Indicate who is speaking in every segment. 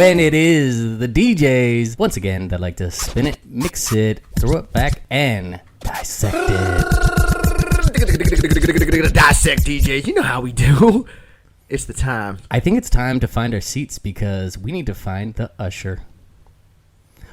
Speaker 1: when it is the DJs, once again, that like to spin it, mix it, throw it back, and dissect it.
Speaker 2: Dissect DJs, you know how we do. It's the time.
Speaker 1: I think it's time to find our seats because we need to find the Usher.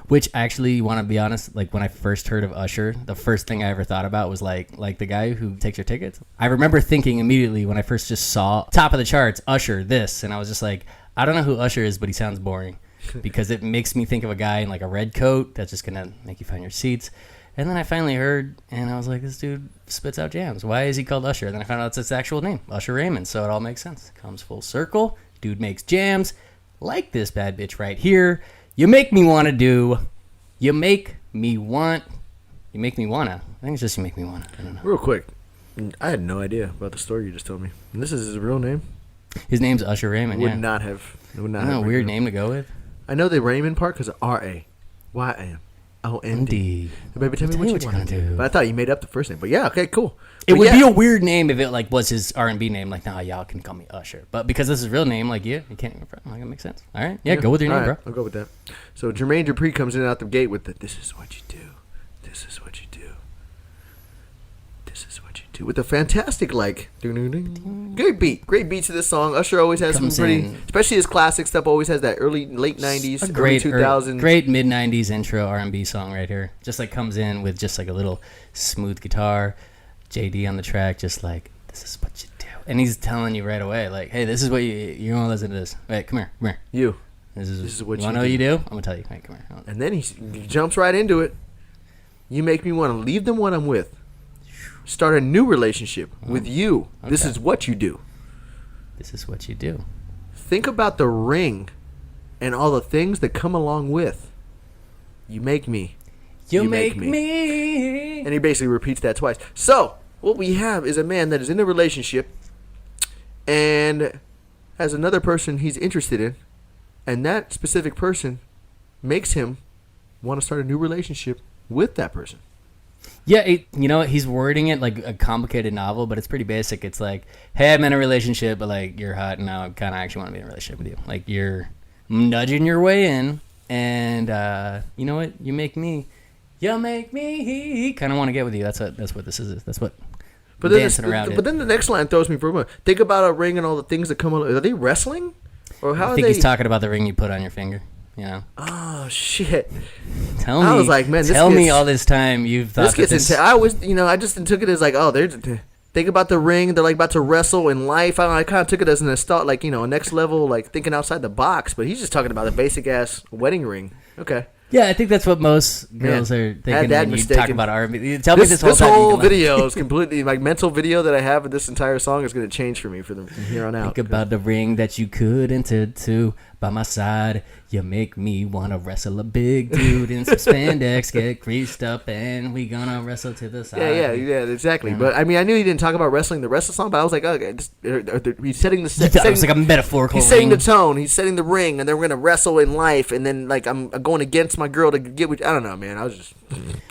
Speaker 1: Which actually, you want to be honest, like when I first heard of Usher, the first thing I ever thought about was like the guy who takes your tickets. I remember thinking immediately when I first just saw top of the charts, Usher, this, and I was just like, I don't know who Usher is, but he sounds boring because it makes me think of a guy in like a red coat that's just gonna make you find your seats. And then I finally heard, and I was like, this dude spits out jams. Why is he called Usher? And then I found out it's his actual name, Usher Raymond. So it all makes sense. Comes full circle. Dude makes jams like this bad bitch right here. You make me want to do. You make me wanna. I think it's just you make me wanna. I don't know.
Speaker 2: Real quick, I had no idea about the story you just told me. And this is his real name?
Speaker 1: His name's Usher Raymond.
Speaker 2: Would not have. Isn't
Speaker 1: that a weird name to go with?
Speaker 2: I know the Raymond part because of RAYMOND. Baby, tell me what you want to do. But I thought you made up the first name. But yeah, okay, cool.
Speaker 1: It would be a weird name if it like was his R&B name. Like, nah, y'all can call me Usher. But because this is his real name, like, yeah, you can't even front. Like, it makes sense. All right, yeah, go with your name, bro.
Speaker 2: I'll go with that. So Jermaine Dupri comes in out the gate with the "This is what you do, this is what you do, this is what you do," with a fantastic like great beat to this song. Usher always has some pretty, especially his classic stuff. Always has that late '90s, early 2000s,
Speaker 1: great mid '90s intro R&B song right here. Just like comes in with just like a little smooth guitar. JD on the track, just like, this is what you do. And he's telling you right away, like, hey, this is what you want to listen to this. Wait, come here. This is what you want to know what you do? I'm going to tell you. Hey, come here.
Speaker 2: And then he jumps right into it. You make me want to leave them when I'm with. Start a new relationship with you. Okay. This is what you do.
Speaker 1: This is what you do.
Speaker 2: Think about the ring and all the things that come along with. You make me.
Speaker 1: You make me.
Speaker 2: And he basically repeats that twice. So, what we have is a man that is in a relationship and has another person he's interested in, and that specific person makes him want to start a new relationship with that person.
Speaker 1: Yeah, you know what? He's wording it like a complicated novel, but it's pretty basic. It's like, hey, I'm in a relationship, but like you're hot, and now I kind of actually want to be in a relationship with you. Like you're nudging your way in, and you know what? You make me kind of want to get with you. That's what this is. That's what. But
Speaker 2: then the next line throws me for a moment. Think about a ring and all the things that come along. Are they wrestling? Or how
Speaker 1: I think he's talking about the ring you put on your finger. You know.
Speaker 2: Oh shit!
Speaker 1: I was like, man, tell me all this time you've thought this.
Speaker 2: I was, I just took it as like, oh, think about the ring. They're like about to wrestle in life. I kind of took it as an install, like a next level, like thinking outside the box. But he's just talking about a basic ass wedding ring. Okay.
Speaker 1: Yeah, I think that's what most girls are thinking when you talk about R&B. Tell me this
Speaker 2: whole video is completely, like, mental video that I have of this entire song is going to change for me from here on out.
Speaker 1: Think about the ring that you could enter to by my side. You make me want to wrestle a big dude in some spandex, get greased up, and we gonna wrestle to the side.
Speaker 2: Yeah, exactly. But, I mean, I knew he didn't talk about wrestling the rest of the song, but I was like, okay, he's setting the set.
Speaker 1: It was like a metaphorical
Speaker 2: He's setting the tone. He's setting the ring, and then we're going to wrestle in life, and then, like, I'm going against my girl to get with, I don't know, man. I was just...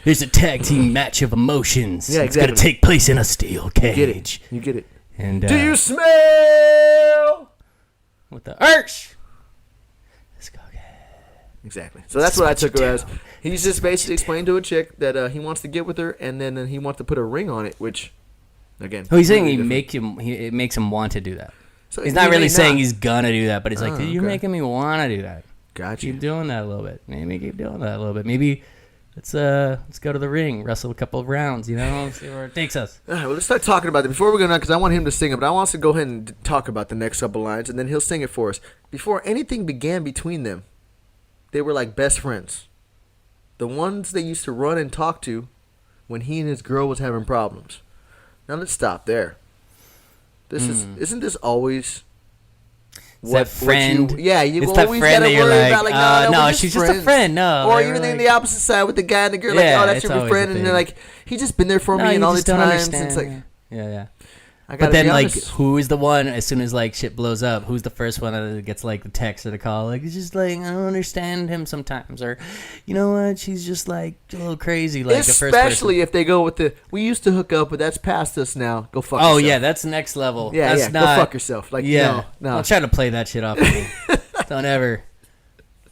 Speaker 1: There's a tag team match of emotions.
Speaker 2: Yeah, exactly.
Speaker 1: It's going to take place in a steel cage.
Speaker 2: You get it.
Speaker 1: And,
Speaker 2: do you smell?
Speaker 1: What the arch? Let's go.
Speaker 2: Exactly. So that's what I took it as. He's just basically explained to a chick that he wants to get with her, and then he wants to put a ring on it, which, again...
Speaker 1: Oh, he's saying it makes him want to do that. So he's not really saying he's gonna do that, but he's like, you're making me want to do that.
Speaker 2: Gotcha.
Speaker 1: Keep doing that a little bit. Maybe keep doing that a little bit. Maybe let's go to the ring, wrestle a couple of rounds, see where it takes us.
Speaker 2: All right, well, let's start talking about it. Before we go on, because I want him to sing it, but I want us to go ahead and talk about the next couple lines, and then he'll sing it for us. Before anything began between them, they were like best friends. The ones they used to run and talk to when he and his girl was having problems. Now let's stop there. Isn't this always...
Speaker 1: That friend,
Speaker 2: you
Speaker 1: it's
Speaker 2: always
Speaker 1: that friend that you're like,
Speaker 2: about,
Speaker 1: no, she's just a friend, no.
Speaker 2: Or even like, the opposite side with the guy and the girl, like, oh, that's your friend, and they're like, he's just been there for me and all the times. It's like,
Speaker 1: yeah. But then, like, who is the one, as soon as, like, shit blows up, who's the first one that gets, like, the text or the call? Like, it's just, like, I don't understand him sometimes. Or, you know what, she's just, like, a little crazy. Like,
Speaker 2: especially if they go with we used to hook up, but that's past us now. Go fuck yourself.
Speaker 1: Oh, yeah, that's next level.
Speaker 2: Yeah,
Speaker 1: that's
Speaker 2: go fuck yourself. Like, no.
Speaker 1: Don't try to play that shit off of me. Don't ever.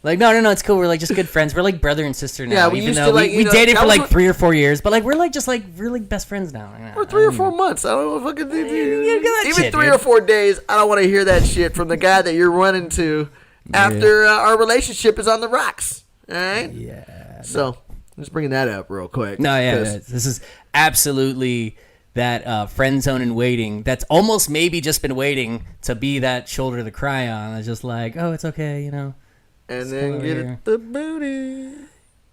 Speaker 1: Like, no, it's cool. We're like just good friends. We're like brother and sister now.
Speaker 2: Yeah, we
Speaker 1: even
Speaker 2: used
Speaker 1: though
Speaker 2: to, like,
Speaker 1: we
Speaker 2: you know,
Speaker 1: dated
Speaker 2: that
Speaker 1: for
Speaker 2: was
Speaker 1: like
Speaker 2: what-
Speaker 1: 3 or 4 years, but like we're like just like really best friends now.
Speaker 2: Or 3 or 4 months. I don't know if I can do
Speaker 1: that
Speaker 2: even
Speaker 1: shit,
Speaker 2: 3
Speaker 1: dude.
Speaker 2: or 4 days. I don't want to hear that shit from the guy that you're running to after our relationship is on the rocks. All right.
Speaker 1: Yeah.
Speaker 2: So just bringing that up real quick.
Speaker 1: No, yeah,
Speaker 2: 'cause-
Speaker 1: this is absolutely that friend zone and waiting. That's almost maybe just been waiting to be that shoulder to cry on. It's just like, oh, it's okay, you know.
Speaker 2: And
Speaker 1: Let's
Speaker 2: then
Speaker 1: go
Speaker 2: get
Speaker 1: here.
Speaker 2: it the booty.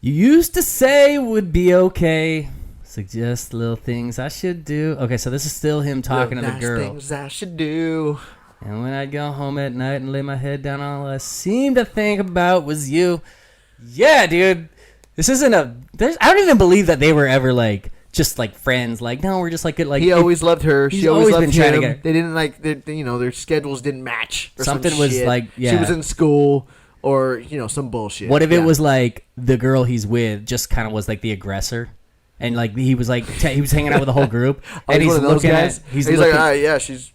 Speaker 1: You used to say would be okay. Suggest little things I should do. Okay, so this is still him talking to the
Speaker 2: Nice
Speaker 1: girl.
Speaker 2: things I should do.
Speaker 1: And when I'd go home at night and lay my head down, all I seemed to think about was you. Yeah, dude. This isn't I don't even believe that they were ever like just like friends. Like, no, we're just like good. Like,
Speaker 2: He always loved her.
Speaker 1: he's
Speaker 2: She always
Speaker 1: always
Speaker 2: loved
Speaker 1: been trying to
Speaker 2: him.
Speaker 1: get her.
Speaker 2: They didn't like, their schedules didn't match. Or
Speaker 1: Something
Speaker 2: some
Speaker 1: was
Speaker 2: shit.
Speaker 1: like,
Speaker 2: She
Speaker 1: yeah.
Speaker 2: was in school or, some bullshit.
Speaker 1: What if
Speaker 2: Yeah.
Speaker 1: it was like the girl he's with just kind of was like the aggressor, and like he was like he was hanging out with the whole group,
Speaker 2: Oh,
Speaker 1: and
Speaker 2: he's
Speaker 1: he's
Speaker 2: one of those
Speaker 1: looking
Speaker 2: guys?
Speaker 1: at
Speaker 2: He's
Speaker 1: looking,
Speaker 2: like, all right, she's.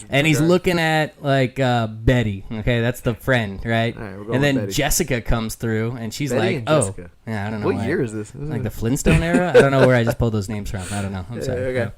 Speaker 1: and he's
Speaker 2: okay.
Speaker 1: looking at like Betty. Okay, that's the friend, right?
Speaker 2: All right, we're going
Speaker 1: And then
Speaker 2: with Betty.
Speaker 1: Jessica comes through, and she's
Speaker 2: Betty
Speaker 1: like,
Speaker 2: and
Speaker 1: "Oh,
Speaker 2: Jessica.
Speaker 1: yeah, I don't know
Speaker 2: What
Speaker 1: why.
Speaker 2: year is this?
Speaker 1: Like the Flintstone era? I don't know where I just pulled those names from. I don't know. I'm sorry.
Speaker 2: okay.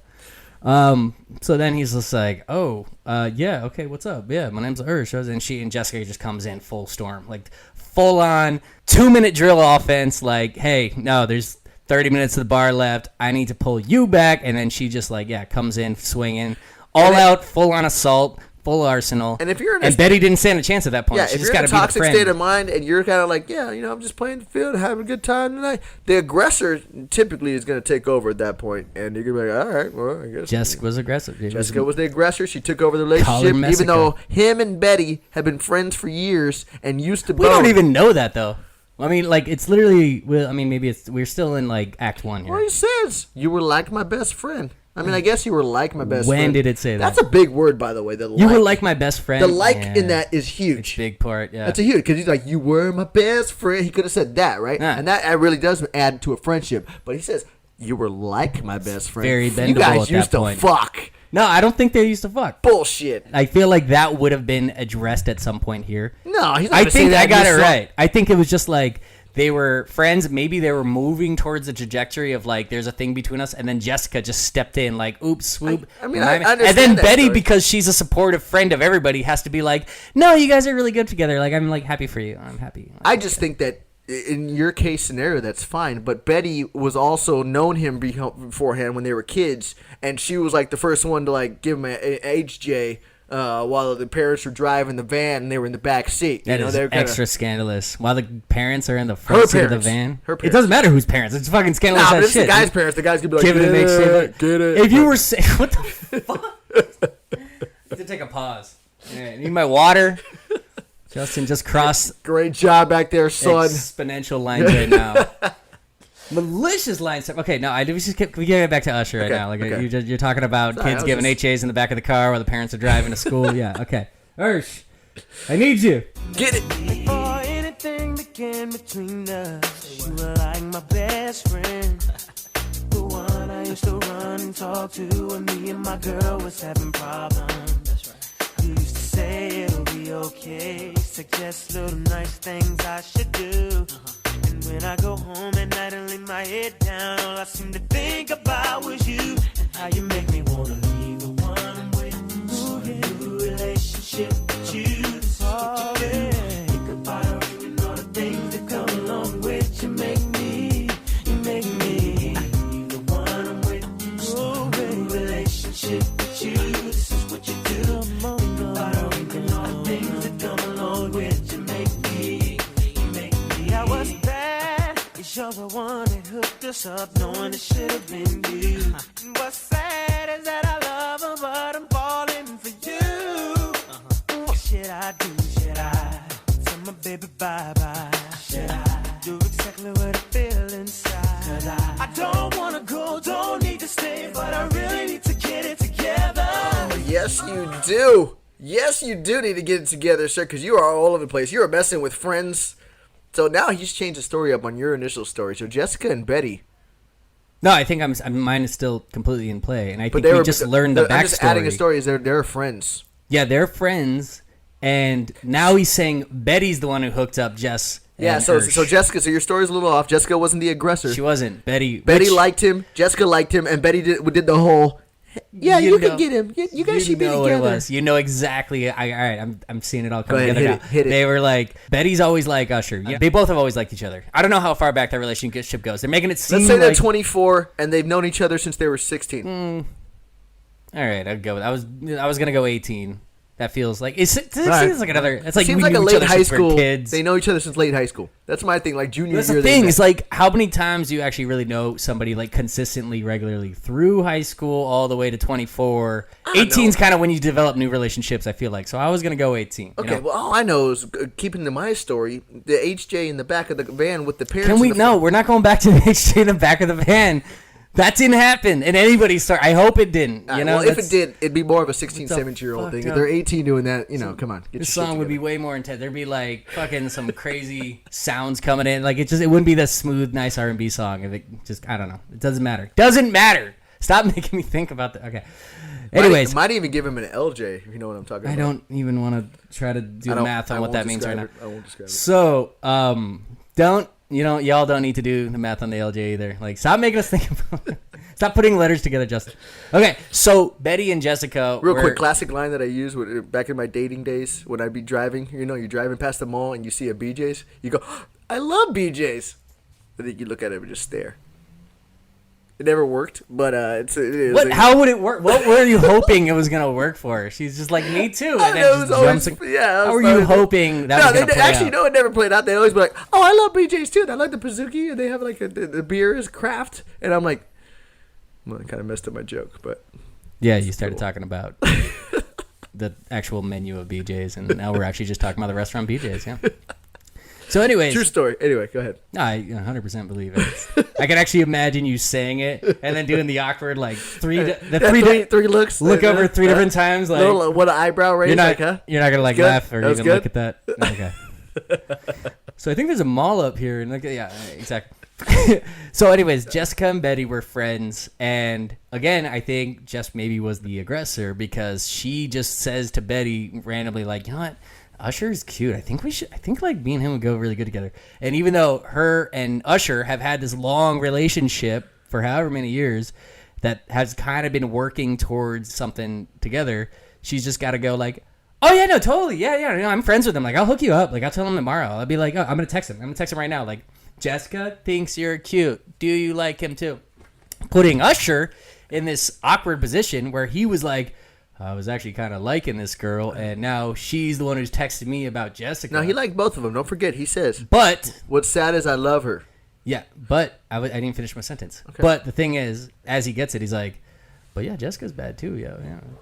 Speaker 1: So then he's just like, "Oh, yeah, okay, what's up? Yeah, my name's Usher." And she and Jessica just comes in full storm, like full on 2-minute drill offense. Like, hey, no, there's 30 minutes of the bar left. I need to pull you back. And then she just like, yeah, comes in swinging, all out, full on assault, full arsenal.
Speaker 2: And if you're in
Speaker 1: and Betty didn't stand a chance at that point.
Speaker 2: Yeah,
Speaker 1: she
Speaker 2: if
Speaker 1: just
Speaker 2: you're in
Speaker 1: got
Speaker 2: a
Speaker 1: to be the
Speaker 2: toxic
Speaker 1: friend.
Speaker 2: state of mind and you're kind of like, yeah, I'm just playing the field, having a good time tonight, the aggressor typically is going to take over at that point, and you're going to be like, all right, well, I guess.
Speaker 1: Jessica was aggressive.
Speaker 2: Jessica was the aggressor. She took over the
Speaker 1: Call her
Speaker 2: relationship, even
Speaker 1: Messica.
Speaker 2: though him and Betty have been friends for years and used to
Speaker 1: We
Speaker 2: bone.
Speaker 1: don't even know that though. I mean, like it's literally. Well, I mean, maybe we're still in like Act 1 here.
Speaker 2: Well, he says, you were like my best friend. I mean, I guess you were like my best friend.
Speaker 1: When did it say that?
Speaker 2: That's a big word, by the way. The
Speaker 1: You were like my best friend.
Speaker 2: The like
Speaker 1: Yeah.
Speaker 2: in that is huge.
Speaker 1: Big part, yeah.
Speaker 2: That's a huge, because he's like, you were my best friend. He could have said that, right?
Speaker 1: Yeah.
Speaker 2: And that really does add to a friendship. But he says, you were like my best friend.
Speaker 1: very
Speaker 2: You
Speaker 1: bendable
Speaker 2: guys
Speaker 1: at
Speaker 2: used
Speaker 1: that
Speaker 2: to
Speaker 1: point.
Speaker 2: fuck.
Speaker 1: No, I don't think they used to fuck.
Speaker 2: Bullshit.
Speaker 1: I feel like that would have been addressed at some point here.
Speaker 2: No, he's not
Speaker 1: I
Speaker 2: gonna say
Speaker 1: think
Speaker 2: that
Speaker 1: I
Speaker 2: in
Speaker 1: got
Speaker 2: this
Speaker 1: it
Speaker 2: song.
Speaker 1: right. I think it was just like they were friends. Maybe they were moving towards the trajectory of like there's a thing between us, and then Jessica just stepped in like, oops, swoop.
Speaker 2: I mean, I
Speaker 1: and
Speaker 2: understand
Speaker 1: then
Speaker 2: that
Speaker 1: Betty,
Speaker 2: story.
Speaker 1: because she's a supportive friend of everybody, has to be like, no, you guys are really good together. Like I'm like happy for you. I'm happy.
Speaker 2: I just think that in your case scenario, that's fine. But Betty was also known him beforehand when they were kids, and she was like the first one to like give him an HJ while the parents were driving the van and they were in the back seat.
Speaker 1: That is
Speaker 2: they're kinda,
Speaker 1: extra scandalous. While the parents are in the front
Speaker 2: Her
Speaker 1: seat of the
Speaker 2: parents.
Speaker 1: van,
Speaker 2: Her
Speaker 1: it
Speaker 2: parents.
Speaker 1: doesn't matter whose parents. It's fucking scandalous
Speaker 2: Nah, but
Speaker 1: as
Speaker 2: it's the
Speaker 1: shit.
Speaker 2: guy's
Speaker 1: dude.
Speaker 2: parents. The guy's gonna be like,
Speaker 1: Give it an
Speaker 2: get it.
Speaker 1: If you were saying, what the fuck? I have to take a pause. Yeah, need my water. Justin just crossed
Speaker 2: Great job back there, son.
Speaker 1: exponential lines right now. Malicious lines. Okay, no, we get back to Usher right
Speaker 2: Okay,
Speaker 1: now. Like
Speaker 2: okay.
Speaker 1: you're talking about
Speaker 2: Sorry, I
Speaker 1: kids
Speaker 2: was
Speaker 1: giving
Speaker 2: just-
Speaker 1: HAs in the back of the car while the parents are driving to school. Yeah, okay. Ursh, I need you.
Speaker 2: Get it.
Speaker 3: Before anything began between us, you were like my best friend. The one I used to run and talk to when me and my girl was having problems. That's right. You used to say it'll be okay, suggest little nice things I should do. And when I go home at night and lay my head down, all I seem to think about was you and how you make me wanna leave the one I'm with. Start a new relationship with you. This is what you do. Think about her and all the things that come along with you. You make me leave the one I'm with. Start a new relationship with you. This is what you do. Think about her and all the things that come along with you. You make me. I was bad. You're the one that hooked us up, knowing it should have been you. And what's sad is that I love her, but I'm falling for you. What should I do? Should I tell my baby bye-bye? Should I do exactly what I feel inside? 'Cause I don't wanna go, don't need to stay, but I really need to get it together.
Speaker 2: Yes, you do. Yes, you do need to get it together, sir, because you are all over the place. You are messing with friends. So now he's changed the story up on your initial story. So Jessica and Betty.
Speaker 1: No, I think mine is still completely in play, and I think
Speaker 2: they
Speaker 1: we
Speaker 2: were
Speaker 1: just learned the backstory.
Speaker 2: I'm just adding a story. Is they're friends.
Speaker 1: Yeah, they're friends, and now he's saying Betty's the one who hooked up Jess
Speaker 2: Yeah,
Speaker 1: And-
Speaker 2: so
Speaker 1: or
Speaker 2: Jessica, so your story's a little off. Jessica wasn't the aggressor.
Speaker 1: she wasn't. Betty
Speaker 2: liked him. Jessica liked him, and Betty did the whole. Yeah, you can get him. You guys should be
Speaker 1: know
Speaker 2: together.
Speaker 1: what it was. You know exactly. All right, I'm seeing it all come
Speaker 2: ahead,
Speaker 1: together now.
Speaker 2: hit it.
Speaker 1: They were like, Betty's always like Usher. Yeah, they both have always liked each other. I don't know how far back that relationship goes. They're making it seem
Speaker 2: Let's say they're
Speaker 1: like
Speaker 2: 24 and they've known each other since they were 16.
Speaker 1: all right, I'd go with. I was gonna go 18. That feels like it seems
Speaker 2: Right.
Speaker 1: like another. It's like
Speaker 2: Seems
Speaker 1: we
Speaker 2: like
Speaker 1: knew
Speaker 2: a
Speaker 1: each
Speaker 2: late
Speaker 1: other
Speaker 2: high
Speaker 1: since we were
Speaker 2: school.
Speaker 1: kids.
Speaker 2: They know each other since late high school. That's my thing. Like junior
Speaker 1: That's
Speaker 2: year.
Speaker 1: the
Speaker 2: they
Speaker 1: thing.
Speaker 2: met.
Speaker 1: It's like how many times do you actually really know somebody like consistently, regularly through high school all the way to 24. 18's kind of when you develop new relationships. I feel like so. I was gonna go 18. You
Speaker 2: Okay,
Speaker 1: know?
Speaker 2: well, all I know is keeping to my story, the HJ in the back of the van with the parents.
Speaker 1: Can we?
Speaker 2: in the
Speaker 1: No, we're not going back to the HJ in the back of the van. That didn't happen. And anybody's story. I hope it didn't. You know,
Speaker 2: well, if it did, it'd be more of a 16,
Speaker 1: It's a
Speaker 2: 17-year-old thing.
Speaker 1: fucked
Speaker 2: If
Speaker 1: up-
Speaker 2: they're 18 doing that, come on. Get
Speaker 1: this
Speaker 2: your shit
Speaker 1: song would be
Speaker 2: together.
Speaker 1: way more intense. There'd be like fucking some crazy sounds coming in. Like it wouldn't be the smooth, nice R&B song. If it just, I don't know. It doesn't matter. Doesn't matter. Stop making me think about that. Okay. Anyways,
Speaker 2: might even give him an LJ, if you know what I'm talking about.
Speaker 1: I don't even want to try to do math on what that means right now.
Speaker 2: I won't describe it.
Speaker 1: So, y'all don't need to do the math on the LJ either. Like, stop making us think about it. Stop putting letters together, Justin. Okay, so Betty and Jessica.
Speaker 2: Real quick, classic line that I used back in my dating days when I'd be driving. You're driving past the mall and you see a BJ's. You go, I love BJ's. And then you look at it and just stare. It never worked, but it is.
Speaker 1: What? How would it work? What were you hoping it was gonna work for? She's just like me too.
Speaker 2: I
Speaker 1: And
Speaker 2: don't
Speaker 1: then
Speaker 2: know, it
Speaker 1: just
Speaker 2: was always,
Speaker 1: jumps.
Speaker 2: yeah.
Speaker 1: How were you hoping that was gonna play
Speaker 2: actually,
Speaker 1: out?
Speaker 2: no, it never played out. They always be like, "Oh, I love BJ's too. I like the Pazuki, and they have like the beer is craft." And I'm like, well, I kind of messed up my joke, but
Speaker 1: Yeah, you started talking about the actual menu of BJ's, and now we're actually just talking about the restaurant BJ's. Yeah. So, anyways,
Speaker 2: true story. Anyway, go ahead.
Speaker 1: I 100% believe it. I can actually imagine you saying it and then doing the awkward like three
Speaker 2: looks.
Speaker 1: look over three different times like
Speaker 2: little, what an eyebrow raise.
Speaker 1: you're not
Speaker 2: like, huh?
Speaker 1: you're not gonna like
Speaker 2: Good?
Speaker 1: laugh or
Speaker 2: That was
Speaker 1: even look
Speaker 2: good?
Speaker 1: at that. Okay. So I think there's a mall up here and yeah, exactly. So anyways, Jessica and Betty were friends, and again, I think Jess maybe was the aggressor because she just says to Betty randomly like, you know what? Usher's cute. I think like me and him would go really good together. And even though her and Usher have had this long relationship for however many years that has kind of been working towards something together, she's just got to go like, oh yeah, no, totally. Yeah. No, I'm friends with him. Like, I'll hook you up. Like, I'll tell him tomorrow. I'll be like, oh, I'm going to text him. I'm going to text him right now. Like, Jessica thinks you're cute. Do you like him too? Putting Usher in this awkward position where he was like, I was actually kind of liking this girl, and now she's the one who's texted me about Jessica.
Speaker 2: No, he liked both of them. Don't forget, he says.
Speaker 1: But
Speaker 2: What's sad is I love her.
Speaker 1: yeah, but I didn't finish my sentence. Okay. But the thing is, as he gets it, he's like, but yeah, Jessica's bad too. Yeah.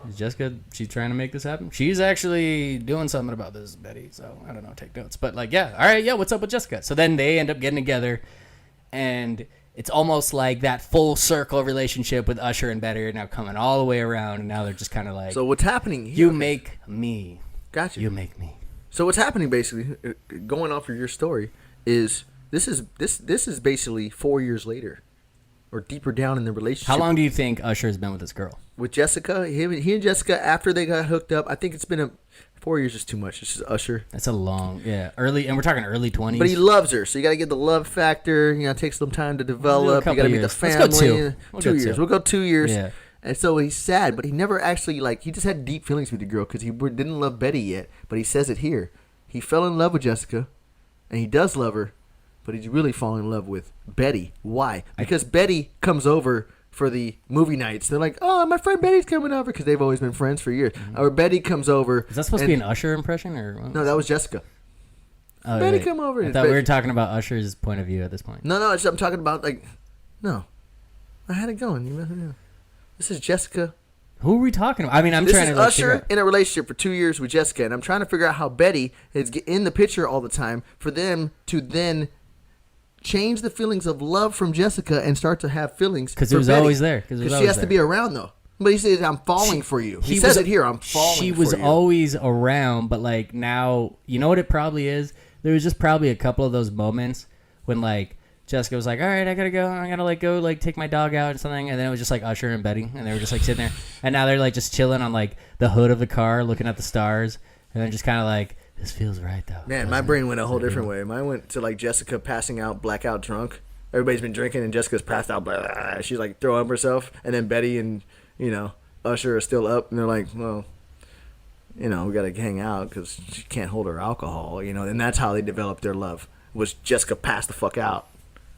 Speaker 1: Is Jessica, she's trying to make this happen. She's actually doing something about this, Betty. So I don't know, take notes. But like, yeah, all right, yeah, what's up with Jessica? So then they end up getting together, and it's almost like that full circle relationship with Usher and Betty are now coming all the way around, and now they're just kind of like,
Speaker 2: So what's happening here?
Speaker 1: you make me.
Speaker 2: Gotcha.
Speaker 1: You make me.
Speaker 2: So what's happening basically, going off of your story, is this is basically 4 years later, or deeper down in the relationship.
Speaker 1: How long do you think Usher has been with this girl?
Speaker 2: With Jessica? He and Jessica, after they got hooked up, I think it's been 4 years is too much. It's just Usher.
Speaker 1: That's a long, early, and we're talking early 20s.
Speaker 2: But he loves her, so you got to get the love factor. It takes some time to develop. You got to meet the
Speaker 1: years.
Speaker 2: family.
Speaker 1: Let's go 2. We'll
Speaker 2: 2
Speaker 1: go
Speaker 2: years.
Speaker 1: 2.
Speaker 2: We'll go 2 years.
Speaker 1: Yeah.
Speaker 2: And so he's sad, but he never actually, he just had deep feelings with the girl because he didn't love Betty yet. But he says it here. He fell in love with Jessica, and he does love her, but he's really falling in love with Betty. Why? Because Betty comes over for the movie nights. They're like, oh, my friend Betty's coming over, because they've always been friends for years. Or Betty comes over.
Speaker 1: Is that supposed to be an Usher impression? Or
Speaker 2: No, that was Jessica.
Speaker 1: Oh,
Speaker 2: Betty
Speaker 1: right.
Speaker 2: come over.
Speaker 1: I thought we were talking about Usher's point of view at this point.
Speaker 2: No, I'm talking about, no. I had it going. This is Jessica.
Speaker 1: Who are we talking about? I mean, I'm
Speaker 2: This
Speaker 1: trying
Speaker 2: is
Speaker 1: to
Speaker 2: Usher
Speaker 1: figure out.
Speaker 2: in a relationship for 2 years with Jessica, and I'm trying to figure out how Betty is in the picture all the time for them to then change the feelings of love from Jessica and start to have feelings
Speaker 1: Because it
Speaker 2: for
Speaker 1: was
Speaker 2: Betty.
Speaker 1: always there.
Speaker 2: Because she has to be around, though. But he says, I'm falling for you. He says it here, I'm falling for you.
Speaker 1: She was always around, but like now, you know what it probably is? There was just probably a couple of those moments when like Jessica was like, all right, I gotta go. I gotta go take my dog out or something. And then it was just like Usher and Betty, and they were just like sitting there. And now they're like just chilling on like the hood of the car, looking at the stars. And they're just kind of like This feels right though.
Speaker 2: Man, my brain went a whole different way. Mine went to like Jessica passing out, blackout drunk. Everybody's been drinking and Jessica's passed out. Blah, blah, blah. She's like throwing up herself. And then Betty and, Usher are still up. And they're like, well, we got to hang out because she can't hold her alcohol, And that's how they developed their love, was Jessica passed the fuck out.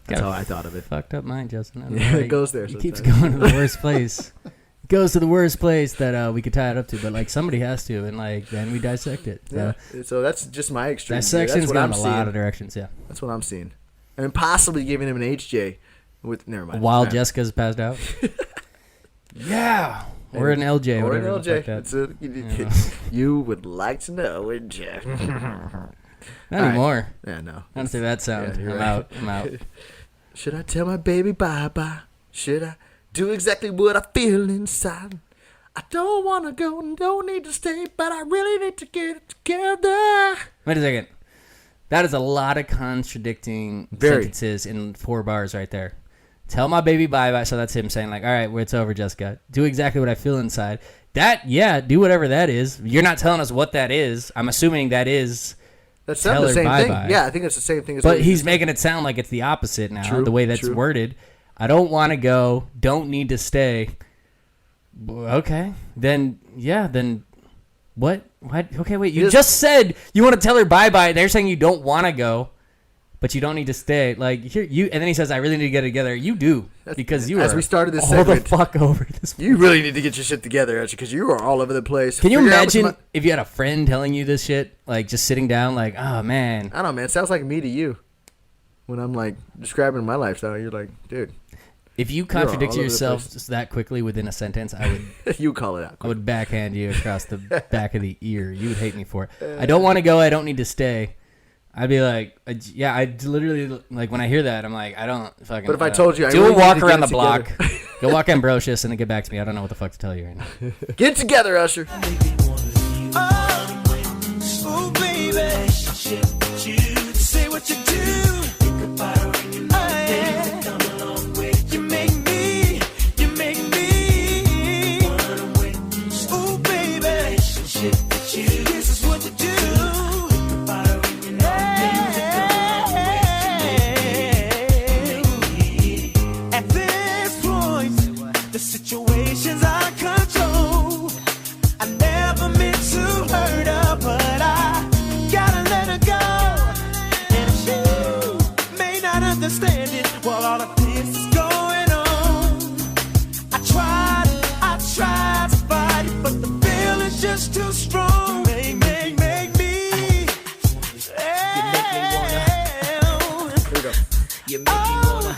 Speaker 2: That's how I thought of it.
Speaker 1: Fucked up mind, Justin. I don't
Speaker 2: Yeah,
Speaker 1: know,
Speaker 2: it goes there.
Speaker 1: He keeps going to the worst place. It goes to the worst place that we could tie it up to. But, like, somebody has to. And, like, then we dissect it. So.
Speaker 2: Yeah. So that's just my extreme.
Speaker 1: Dissection's going a lot of directions, yeah.
Speaker 2: That's what I'm seeing. And possibly giving him an HJ with, never mind.
Speaker 1: While Jessica's passed out? Yeah. Or an LJ.
Speaker 2: Or an
Speaker 1: LJ.
Speaker 2: Like you would like to know, wouldn't you?
Speaker 1: Not anymore.
Speaker 2: Right. Yeah, no.
Speaker 1: I don't say that sound.
Speaker 2: Yeah,
Speaker 1: I'm out.
Speaker 2: Should I tell my baby bye-bye? Should I do exactly what I feel inside? I don't want to go and don't need to stay, but I really need to get it together.
Speaker 1: Wait a second. That is a lot of contradicting sentences in 4 bars right there. Tell my baby bye-bye. So that's him saying, like, all right, well, it's over, Jessica. Do exactly what I feel inside. Do whatever that is. You're not telling us what that is. I'm assuming that is
Speaker 2: that's the same
Speaker 1: bye-bye.
Speaker 2: thing. Yeah, I think it's the same thing.
Speaker 1: But he's making it sound like it's the opposite now, the way that's worded. I don't want to go. Don't need to stay. Okay. Then what? Okay, wait. You just said you want to tell her bye-bye. They're saying you don't want to go, but you don't need to stay. Like here, and then he says, "I really need to get it together." You do because you
Speaker 2: as
Speaker 1: are
Speaker 2: we started this
Speaker 1: all
Speaker 2: segment,
Speaker 1: the fuck over this.
Speaker 2: You really need to get your shit together, actually, because you are all over the place.
Speaker 1: Can you imagine if you had a friend telling you this shit, like just sitting down, like, "Oh man."
Speaker 2: I don't know, man. It sounds like me to you when I'm like describing my lifestyle. You're like, dude.
Speaker 1: If you contradict yourself just that quickly within a sentence, I would.
Speaker 2: You call it out.
Speaker 1: I would backhand you across the back of the ear. You would hate me for it. I don't want to go. I don't need to stay. I'd be like, yeah. I literally like when I hear that, I'm like, I don't fucking.
Speaker 2: But if I told you, I
Speaker 1: do
Speaker 2: really
Speaker 1: a walk
Speaker 2: need to
Speaker 1: around the
Speaker 2: get
Speaker 1: block, go walk Ambrosius, and then get back to me. I don't know what the fuck to tell you right now.
Speaker 2: Get together, Usher.
Speaker 3: Oh, baby, say what you do. Think about it when you know things come along with you. Make me run away. Oh, baby, shit that you. This is what you do. Think about it when you know things come along with you. At this point, the situation's out of control. I never meant to hurt her, but I gotta let her go. And she may not understand it while all of this is going on. I tried to fight it, but the feeling's just too strong. Make me.
Speaker 2: Here we go.
Speaker 3: You make me wanna.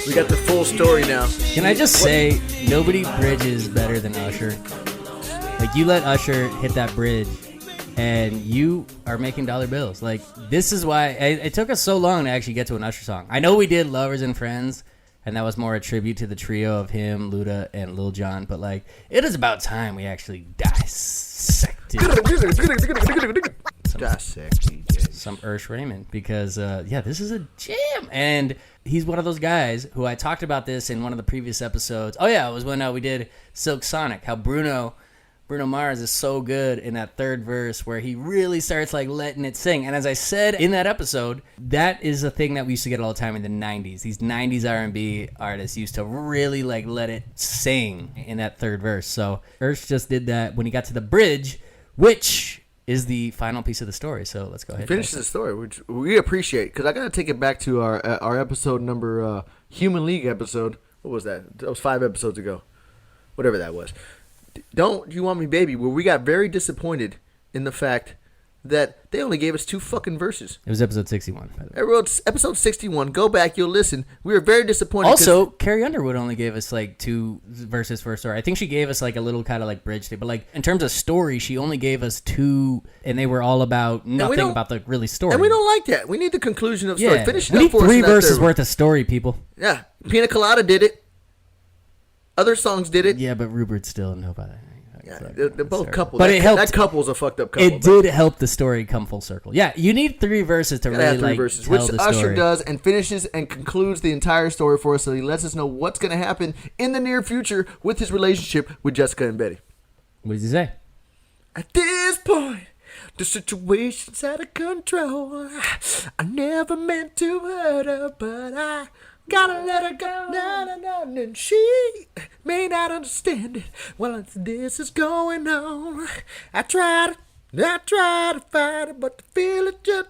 Speaker 2: We got the full story now.
Speaker 1: Can I just say, nobody bridges better than Usher. Like, you let Usher hit that bridge, and you are making dollar bills. Like, this is why it took us so long to actually get to an Usher song. I know we did Lovers and Friends, and that was more a tribute to the trio of him, Luda, and Lil Jon. But, like, it is about time we actually dissected some Usher Raymond. Because, yeah, this is a jam. And he's one of those guys who I talked about this in one of the previous episodes. Oh, yeah, it was when we did Silk Sonic, how Bruno Mars is so good in that third verse where he really starts like letting it sing. And as I said in that episode, that is a thing that we used to get all the time in the 90s. These 90s R&B artists used to really like let it sing in that third verse. So Ursh just did that when he got to the bridge, which is the final piece of the story. So let's go ahead.
Speaker 2: Finish the story, which we appreciate, because I got to take it back to our episode number, Human League episode. What was that? That was 5 episodes ago. Whatever that was. Don't You Want Me Baby, where we got very disappointed in the fact that they only gave us 2 fucking verses.
Speaker 1: It was episode 61. By the way.
Speaker 2: I wrote episode 61. Go back, you'll listen. We were very disappointed.
Speaker 1: Also, Carrie Underwood only gave us like 2 verses for a story. I think she gave us like a little kind of like bridge thing, but like in terms of story, she only gave us 2, and they were all about nothing about the really story.
Speaker 2: And we don't like that. We need the conclusion of the story. Finish it up
Speaker 1: we need
Speaker 2: for us.
Speaker 1: 3 verses worth of story, people.
Speaker 2: Yeah, Pina Colada did it. Other songs did it.
Speaker 1: Yeah, but Rupert's still nobody.
Speaker 2: Yeah, they're both couples.
Speaker 1: But it helped.
Speaker 2: That couple's a fucked up couple.
Speaker 1: It did help the story come full circle. Yeah, you need 3 verses to really like
Speaker 2: verses,
Speaker 1: tell
Speaker 2: which
Speaker 1: the story.
Speaker 2: Usher does and finishes and concludes the entire story for us. So he lets us know what's going to happen in the near future with his relationship with Jessica and Betty.
Speaker 1: What does he say?
Speaker 2: At this point, the situation's out of control. I never meant to hurt her, but I gotta let her go. And she may not understand it. While this is going on, I try to fight it, but the feeling just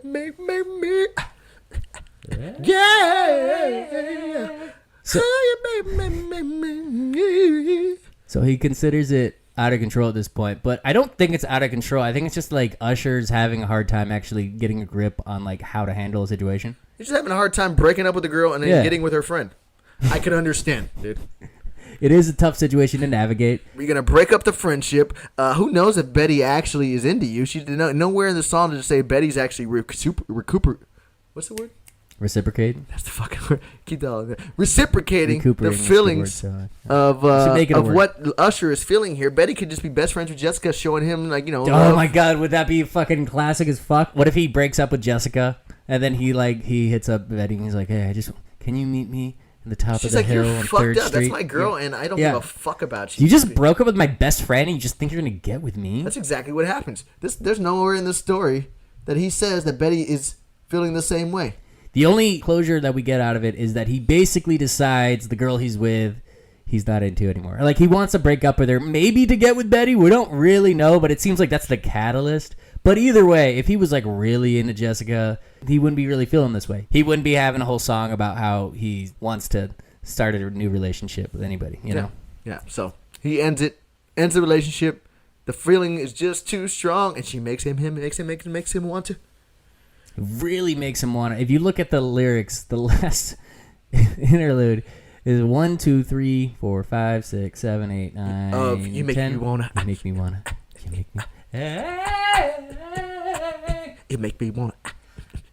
Speaker 2: make me. Yeah.
Speaker 1: So he considers it out of control at this point, but I don't think it's out of control. I think it's just like Usher's having a hard time actually getting a grip on like how to handle a situation.
Speaker 2: He's just having a hard time breaking up with a girl and then getting with her friend. I can understand, dude.
Speaker 1: It is a tough situation to navigate.
Speaker 2: You're gonna break up the friendship. Who knows if Betty actually is into you? She nowhere in the song does it say Betty's actually recuperate. What's the word?
Speaker 1: Reciprocating.
Speaker 2: That's the fucking word. Keep that on there. Reciprocating the
Speaker 1: The
Speaker 2: feelings
Speaker 1: word,
Speaker 2: of what Usher is feeling here. Betty could just be best friends with Jessica, showing him like
Speaker 1: Oh
Speaker 2: love.
Speaker 1: my God, would that be fucking classic as fuck? What if he breaks up with Jessica and then he hits up Betty and he's like, hey, can you meet me at the top of the hill on 3rd Street?
Speaker 2: That's my girl, and I don't give a fuck about you.
Speaker 1: You just broke up with my best friend and you just think you're gonna get with me?
Speaker 2: That's exactly what happens. There's nowhere in this story that he says that Betty is feeling the same way.
Speaker 1: The only closure that we get out of it is that he basically decides the girl he's with, he's not into anymore. Like, he wants to break up with her, maybe to get with Betty. We don't really know, but it seems like that's the catalyst. But either way, if he was like really into Jessica, he wouldn't be really feeling this way. He wouldn't be having a whole song about how he wants to start a new relationship with anybody, you know?
Speaker 2: Yeah, so he ends the relationship. The feeling is just too strong, and she makes him want to.
Speaker 1: Really makes him want to. If you look at the lyrics, the last interlude is 1, 2, 3, 4, 5, 6, 7, 8, 9.
Speaker 2: You make
Speaker 1: 10.
Speaker 2: me wanna.
Speaker 1: You make me wanna. You make me.
Speaker 2: You make me wanna.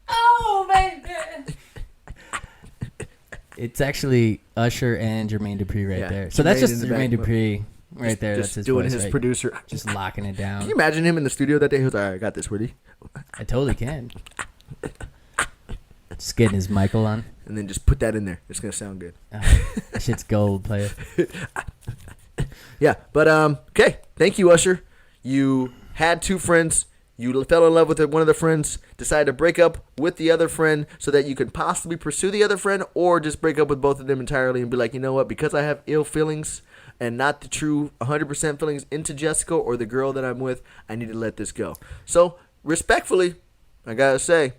Speaker 1: Oh baby. It's actually Usher and Jermaine Dupri right there. So that's just Jermaine Dupri right there.
Speaker 2: Just
Speaker 1: that's his
Speaker 2: doing
Speaker 1: voice,
Speaker 2: his
Speaker 1: right?
Speaker 2: producer.
Speaker 1: Just locking it down.
Speaker 2: Can you imagine him in the studio that day? He was like, all right, I got this, Woody.
Speaker 1: I totally can. Just getting his Michael on.
Speaker 2: And then just put that in there. It's going to sound good.
Speaker 1: That shit's gold, player.
Speaker 2: Yeah, but okay. Thank you, Usher. You had 2 friends. You fell in love with one of the friends, decided to break up with the other friend so that you could possibly pursue the other friend, or just break up with both of them entirely and be like, you know what, because I have ill feelings and not the true 100% feelings into Jessica or the girl that I'm with, I need to let this go. So, respectfully, I gotta say,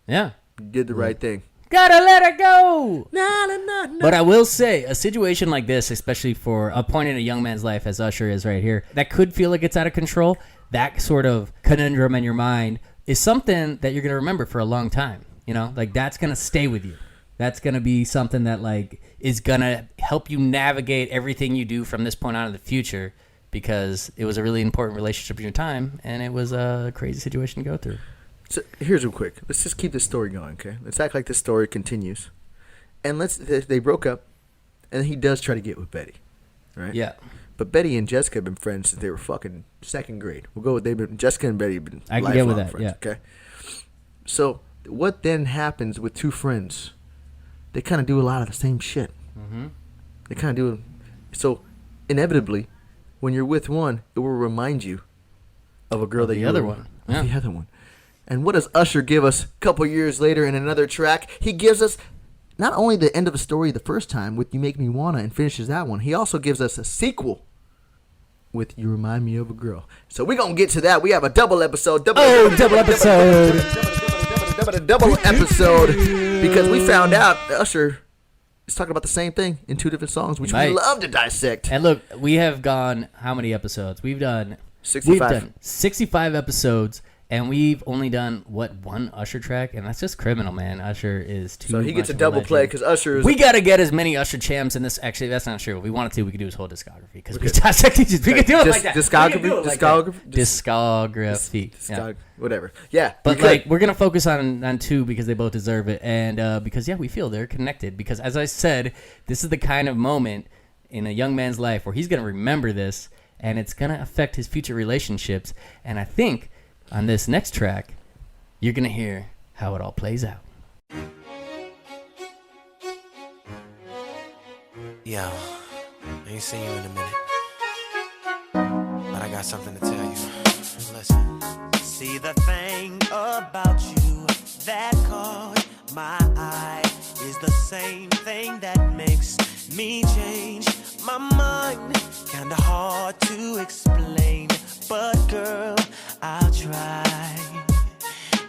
Speaker 1: Yeah.
Speaker 2: you did the right thing.
Speaker 1: Gotta let her go.
Speaker 2: No.
Speaker 1: But I will say, a situation like this, especially for a point in a young man's life, as Usher is right here, that could feel like it's out of control. That sort of conundrum in your mind is something that you're going to remember for a long time. You know, like that's going to stay with you. That's going to be something that like is going to help you navigate everything you do from this point on in the future, because it was a really important relationship in your time and it was a crazy situation to go through.
Speaker 2: So here's real quick. Let's just keep this story going, okay? Let's act like this story continues. And they broke up, and he does try to get with Betty, right?
Speaker 1: Yeah.
Speaker 2: But Betty and Jessica have been friends since they were fucking 2nd grade. We'll go with Jessica and Betty have been
Speaker 1: I can get with that,
Speaker 2: friends,
Speaker 1: yeah.
Speaker 2: okay? So what then happens with 2 friends? They kind of do a lot of the same shit.
Speaker 1: Mm-hmm.
Speaker 2: They kind of do. So inevitably, when you're with one, it will remind you of a girl
Speaker 1: Of
Speaker 2: that
Speaker 1: the
Speaker 2: you
Speaker 1: other
Speaker 2: were
Speaker 1: one.
Speaker 2: with.
Speaker 1: Yeah.
Speaker 2: The other one. And what does Usher give us a couple years later in another track? He gives us not only the end of a story the first time with You Make Me Wanna and finishes that one, he also gives us a sequel with You Remind Me of a Girl. So we're going to get to that. We have a double episode. Double episode. Because we found out Usher is talking about the same thing in 2 different songs, which we love to dissect.
Speaker 1: And look, we have gone how many episodes? We've done We've done 65 episodes, and we've only done, one Usher track? And that's just criminal, man. Usher is too
Speaker 2: So he
Speaker 1: much
Speaker 2: gets a
Speaker 1: of
Speaker 2: double
Speaker 1: legend.
Speaker 2: play because Usher is...
Speaker 1: We got to get as many Usher champs in this. Actually, that's not true. If we wanted to, we could do his whole discography. Because we Dissect DJs. We could do it like that. Discography. Yeah.
Speaker 2: Whatever. Yeah.
Speaker 1: But we're going to focus on two because they both deserve it. And because, we feel they're connected. Because as I said, this is the kind of moment in a young man's life where he's going to remember this. And it's going to affect his future relationships. And I think on this next track, you're going to hear how it all plays out.
Speaker 3: Yo, I ain't seen you in a minute, but I got something to tell you. Listen. See, the thing about you that caught my eye is the same thing that makes me change my mind. Kinda hard to explain, but girl, I'll try.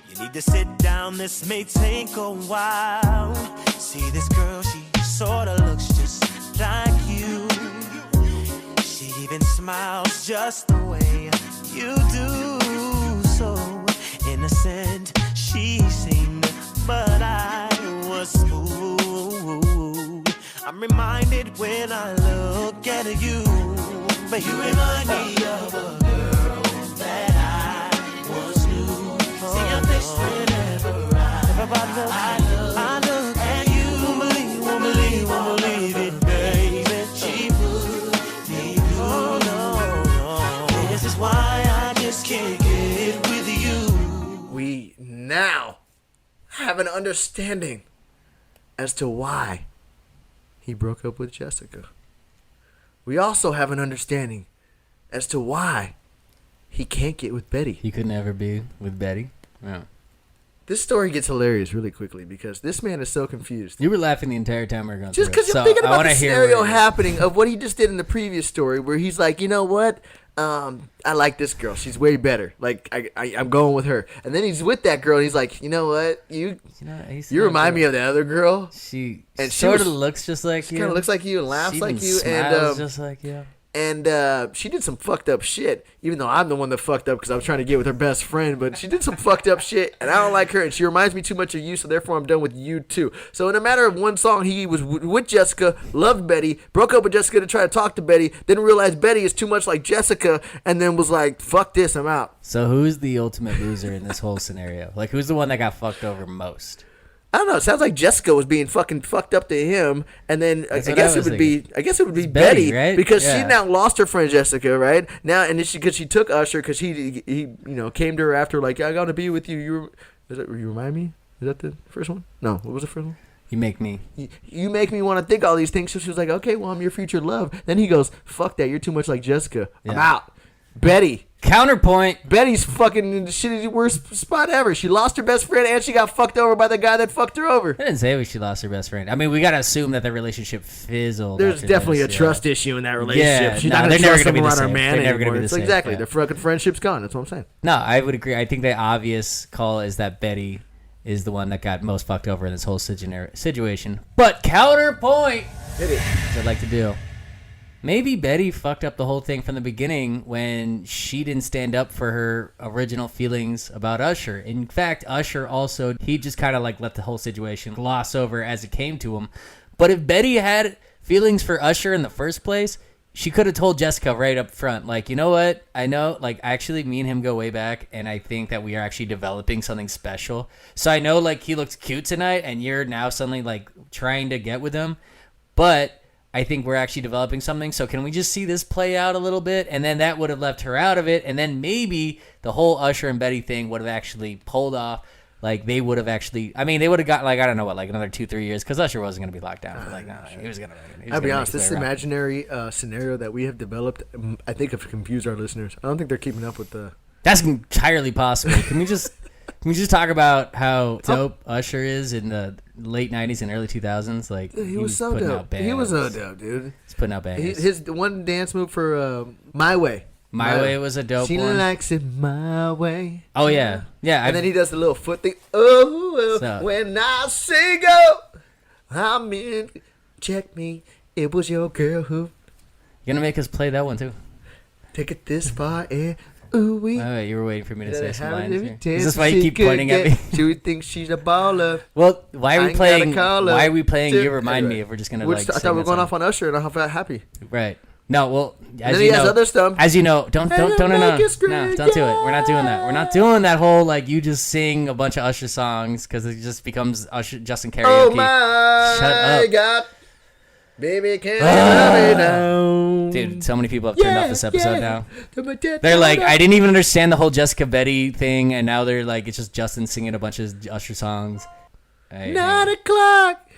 Speaker 3: You need to sit down, this may take a while. See, this girl, she sorta looks just like you. She even smiles just the way you do. So innocent she seemed, but I was fooled. I'm reminded when I look at you, but you remind me of a girl that I once knew. See your face whenever I look at you. Won't believe it, baby. She put me through. Oh no. This is why I just can't get with you.
Speaker 2: We now have an understanding as to why he broke up with Jessica. We also have an understanding as to why he can't get with Betty.
Speaker 1: He could never be with Betty. Yeah.
Speaker 2: This story gets hilarious really quickly because this man is so confused.
Speaker 1: You were laughing the entire time we were going
Speaker 2: Just
Speaker 1: through it.
Speaker 2: because you're thinking about the
Speaker 1: hear
Speaker 2: scenario
Speaker 1: what it is.
Speaker 2: happening of what he just did in the previous story where he's like, you know what? I like this girl. She's way better. Like, I'm going with her. And then he's with that girl and he's like, you know what? You remind me of the other girl.
Speaker 1: She
Speaker 2: And
Speaker 1: sort of looks just like
Speaker 2: She
Speaker 1: you.
Speaker 2: kind of looks like you and laughs
Speaker 1: She
Speaker 2: like
Speaker 1: even
Speaker 2: you.
Speaker 1: smiles just like you.
Speaker 2: And she did some fucked up shit, even though I'm the one that fucked up because I was trying to get with her best friend. But she did some fucked up shit, and I don't like her, and she reminds me too much of you, so therefore I'm done with you too. So in a matter of one song, he was with Jessica, loved Betty, broke up with Jessica to try to talk to Betty, then realized Betty is too much like Jessica, and then was like, fuck this, I'm out.
Speaker 1: So who's the ultimate loser in this whole scenario? Like, who's the one that got fucked over most?
Speaker 2: I don't know. It sounds like Jessica was being fucking fucked up to him, and then I guess it would be Betty,
Speaker 1: right?
Speaker 2: Because
Speaker 1: Yeah.
Speaker 2: she now lost her friend Jessica, right? Now, and because she took Usher because he came to her after like, I gotta be with you. You remind me? Is that the first one? No, what was the first one?
Speaker 1: You make me.
Speaker 2: You make me want to think all these things. So she was like, okay, well, I'm your future love. Then he goes, fuck that. You're too much like Jessica. I'm
Speaker 1: Yeah.
Speaker 2: out. Betty.
Speaker 1: Counterpoint.
Speaker 2: Betty's fucking in the shitty worst spot ever. She lost her best friend and she got fucked over by the guy that fucked her over.
Speaker 1: I didn't say she lost her best friend. I mean, we got to assume that the relationship fizzled.
Speaker 2: There's
Speaker 1: after
Speaker 2: definitely
Speaker 1: this,
Speaker 2: a
Speaker 1: yeah.
Speaker 2: trust issue in that relationship.
Speaker 1: Yeah,
Speaker 2: She's
Speaker 1: no,
Speaker 2: not
Speaker 1: they're
Speaker 2: going to
Speaker 1: never
Speaker 2: trust
Speaker 1: gonna
Speaker 2: him
Speaker 1: be the
Speaker 2: around her
Speaker 1: same.
Speaker 2: man
Speaker 1: They're never
Speaker 2: anymore.
Speaker 1: gonna be the
Speaker 2: It's
Speaker 1: same,
Speaker 2: exactly.
Speaker 1: yeah.
Speaker 2: Their fucking friendship's gone. That's what I'm saying.
Speaker 1: No, I would agree. I think the obvious call is that Betty is the one that got most fucked over in this whole situation. But counterpoint,
Speaker 2: Hit it.
Speaker 1: as I'd like to do. Maybe Betty fucked up the whole thing from the beginning when she didn't stand up for her original feelings about Usher. In fact, Usher also, he just kind of like let the whole situation gloss over as it came to him. But if Betty had feelings for Usher in the first place, she could have told Jessica right up front, like, you know what? I know, like, actually, me and him go way back, and I think that we are actually developing something special. So I know, like, he looks cute tonight, and you're now suddenly, like, trying to get with him. But I think we're actually developing something. So can we just see this play out a little bit? And then that would have left her out of it. And then maybe the whole Usher and Betty thing would have actually pulled off. Like, they would have actually, I mean, they would have got, like, I don't know what, like another 2-3 years, because Usher wasn't going to be locked down for, like, no, he was going to.
Speaker 2: I'll be honest, this imaginary scenario that we have developed, I think have confused our listeners. I don't think they're keeping up with the...
Speaker 1: That's entirely possible. Can we just talk about how dope Usher is in the late 90s and early 2000s? Like,
Speaker 2: He was so dope. He was so dope, dude.
Speaker 1: He's putting out bangers.
Speaker 2: His one dance move for My Way.
Speaker 1: My Way was a dope
Speaker 2: she
Speaker 1: one.
Speaker 2: She likes it my way.
Speaker 1: Oh, yeah. Yeah.
Speaker 2: And then he does the little foot thing. Oh,
Speaker 1: So-
Speaker 2: when I say go, I'm in. Check me. It was your girl who...
Speaker 1: You're going to make us play that one, too.
Speaker 2: Take it this far, and ooh wee.
Speaker 1: Oh, you were waiting for me to say some lines here.
Speaker 2: Is
Speaker 1: Is this why you keep pointing at me?
Speaker 2: She would think she's a baller.
Speaker 1: Well, why are we playing?
Speaker 2: Why
Speaker 1: Why are we playing? You remind me if we're just gonna like.
Speaker 2: I thought we were going off on Usher, and I'm happy.
Speaker 1: Right. No, well,
Speaker 2: Then he has other stuff.
Speaker 1: As you know, don't no, don't do it. We're not doing that. We're not doing that whole like you just sing a bunch of Usher songs because it just becomes Usher Justin karaoke.
Speaker 2: Oh my
Speaker 1: Shut up.
Speaker 2: God, baby, can't love me now.
Speaker 1: Dude, so many people have turned off this episode now. They're like, I didn't even understand the whole Jessica Betty thing, and now they're like, it's just Justin singing a bunch of Usher songs.
Speaker 2: 9 o'clock.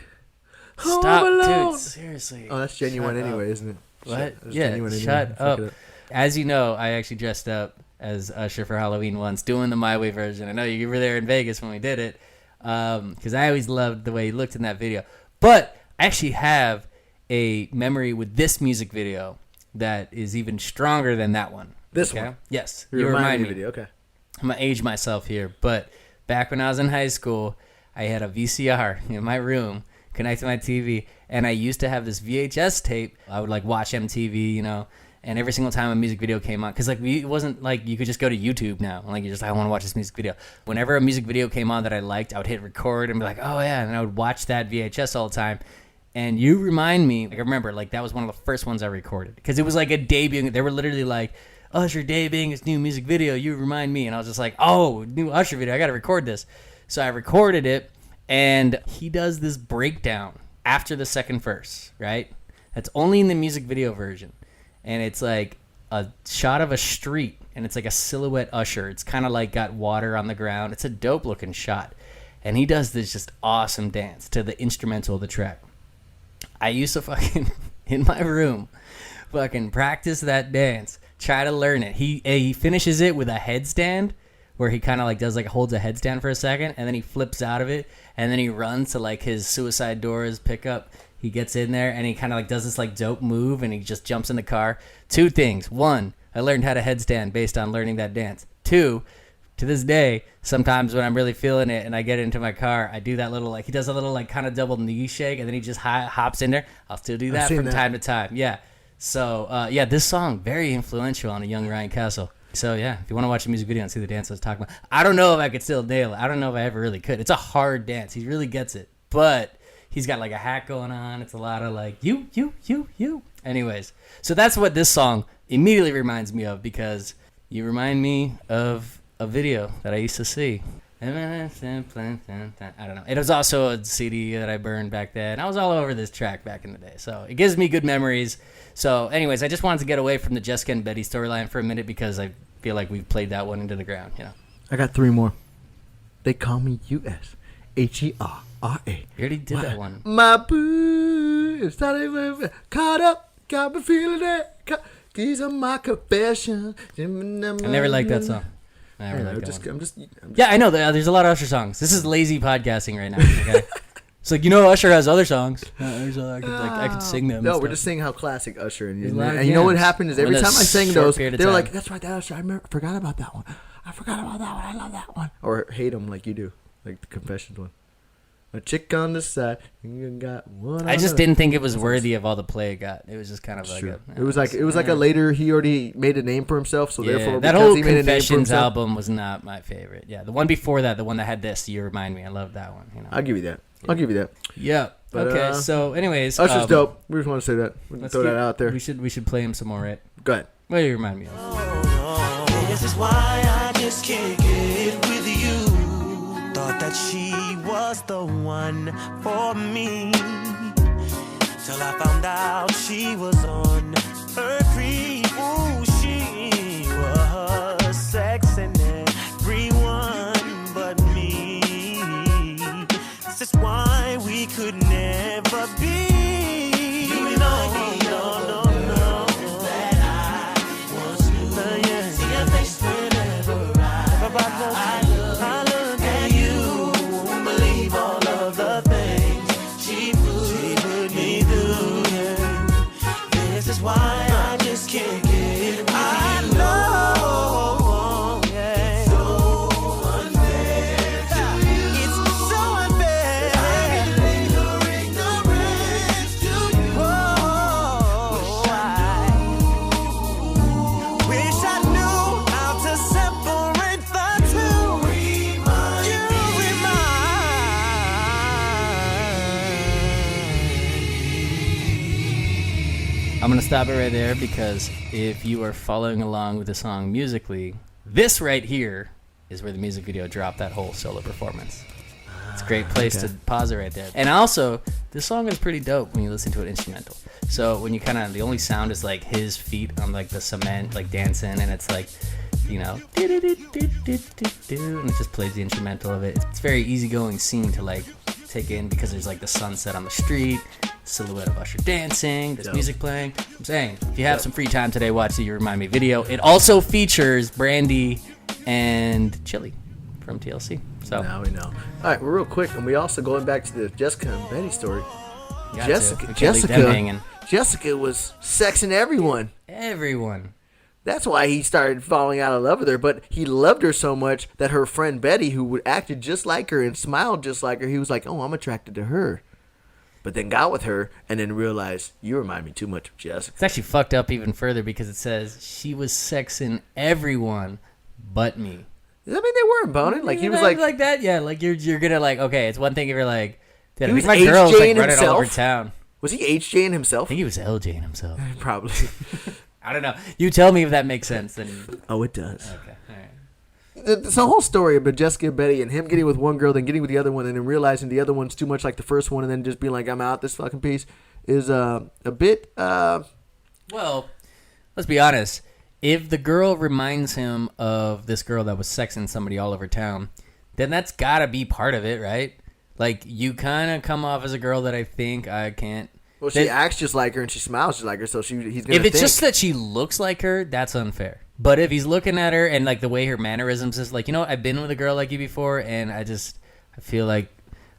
Speaker 1: Stop,
Speaker 2: alone.
Speaker 1: dude. Seriously.
Speaker 2: Oh, that's genuine anyway, isn't it?
Speaker 1: What?
Speaker 2: Genuine
Speaker 1: Shut
Speaker 2: anyway.
Speaker 1: up. As you know, I actually dressed up as Usher for Halloween once, doing the My Way version. I know you were there in Vegas when we did it, because I always loved the way he looked in that video. But I actually have a memory with this music video that is even stronger than that one.
Speaker 2: This one?
Speaker 1: Yes.
Speaker 2: You remind me. Video. Okay.
Speaker 1: I'm going to age myself here, but back when I was in high school, I had a VCR in my room connected to my TV, and I used to have this VHS tape. I would like watch MTV, you know, and every single time a music video came on, because like it wasn't like you could just go to YouTube now, like you just I want to watch this music video. Whenever a music video came on that I liked, I would hit record and be like, oh yeah, and I would watch that VHS all the time. And you remind me, like I remember, like that was one of the first ones I recorded because it was like a debut. They were literally like, Usher debuting his new music video. You remind me, and I was just like, oh, new Usher video. I got to record this. So I recorded it, and he does this breakdown after the second verse, right? That's only in the music video version, and it's like a shot of a street, and it's like a silhouette Usher. It's kind of like got water on the ground. It's a dope looking shot, and he does this just awesome dance to the instrumental of the track. I used to fucking, in my room, fucking practice that dance, try to learn it. He finishes it with a headstand where he kind of like does like holds a headstand for a second, and then he flips out of it, and then he runs to like his Suicide Doors pickup. He gets in there, and he kind of like does this like dope move, and he just jumps in the car. Two things. One, I learned how to headstand based on learning that dance. Two, to this day, sometimes when I'm really feeling it and I get into my car, I do that little, like, he does a little, like, kind of double knee shake, and then he just hops in there. I'll still do that from time to time. Yeah. So, yeah, this song, very influential on a young Ryan Castle. So, yeah, if you want to watch a music video and see the dance I was talking about, I don't know if I could still nail it. I don't know if I ever really could. It's a hard dance. He really gets it. But he's got, like, a hat going on. It's a lot of, like, you. Anyways, so that's what this song immediately reminds me of, because you remind me of a video that I used to see. I don't know. It was also a CD that I burned back then. I was all over this track back in the day. So it gives me good memories. So anyways, I just wanted to get away from the Jessica and Betty storyline for a minute because I feel like we've played that one into the ground, you know.
Speaker 2: I got 3 more. They call me USHERRA.
Speaker 1: You already did that one.
Speaker 2: My boo started caught up, got me feeling it. These are my confessions.
Speaker 1: I never liked that song. I'm
Speaker 2: just.
Speaker 1: Yeah, I know. There's a lot of Usher songs. This is lazy podcasting right now. Okay? It's like, you know, Usher has other songs. I could sing them.
Speaker 2: No, we're just saying how classic Usher and you know what happened is every time I sang those, they were like, "That's right, that Usher. I forgot about that one. I love that one." Or hate them like you do, like the Confessions one. A chick on the side, you got one.
Speaker 1: I just didn't think it was worthy of all the play it got. It was just kind of like
Speaker 2: it was like a later he already made a name for himself, so therefore
Speaker 1: that whole Confessions album was not my favorite. Yeah, the one before that, the one that had this, You Remind Me, I love that one. You know?
Speaker 2: I'll give you that.
Speaker 1: Yeah. But, okay. So, anyways,
Speaker 2: Usher's dope. We just want to say that. Throw that out there.
Speaker 1: We should play him some more, right?
Speaker 2: Go ahead.
Speaker 1: What do you remind me of?
Speaker 3: This is why I just can't get with you. Thought that she was the one for me, till I found out she was on her creep. Ooh, she was sexing everyone but me. This is why we could never be. You know, no. That I once knew. Yeah. See her face whenever I look at you. Won't believe all of the things she put me through. Yeah. This is why I just can't
Speaker 1: I'm going to stop it right there because if you are following along with the song musically, this right here is where the music video dropped that whole solo performance. It's a great place to pause it right there. And also, this song is pretty dope when you listen to it instrumental. So when you kind of, the only sound is like his feet on like the cement, like dancing, and it's like, you know, and it just plays the instrumental of it. It's a very easygoing scene to like take in because there's like the sunset on the street, silhouette of Usher dancing, there's music playing. I'm saying, if you have some free time today, watch the You Remind Me video. It also features Brandy and Chili from TLC. So
Speaker 2: now we know. All right, well, real quick, and we also going back to the Jessica and Betty story. Jessica was sexing everyone.
Speaker 1: Everyone.
Speaker 2: That's why he started falling out of love with her. But he loved her so much that her friend Betty, who acted just like her and smiled just like her, he was like, "Oh, I'm attracted to her." But then got with her and then realized, you remind me too much of Jessica.
Speaker 1: It's actually fucked up even further because it says she was sexing everyone but me.
Speaker 2: Does that mean they weren't boning? Like he was like
Speaker 1: that? Yeah, like you're gonna like, okay, it's one thing if you're like, dude,
Speaker 2: he was
Speaker 1: my girl's like running all over
Speaker 2: himself?
Speaker 1: town.
Speaker 2: Was he HJing himself?
Speaker 1: I think he was LJing himself.
Speaker 2: Probably.
Speaker 1: I don't know. You tell me if that makes sense. Then.
Speaker 2: Oh, it does.
Speaker 1: Okay. All right.
Speaker 2: It's a whole story about Jessica and Betty and him getting with one girl, then getting with the other one, and then realizing the other one's too much like the first one, and then just being like, "I'm out this fucking piece," is a bit.
Speaker 1: Well, let's be honest. If the girl reminds him of this girl that was sexing somebody all over town, then that's gotta be part of it, right? Like you kind of come off as a girl that I think I can't.
Speaker 2: Well, she acts just like her and she smiles just like her, so he's gonna.
Speaker 1: If it's just that she looks like her, that's unfair. But if he's looking at her and like the way her mannerisms is, like, you know what, I've been with a girl like you before, and I feel like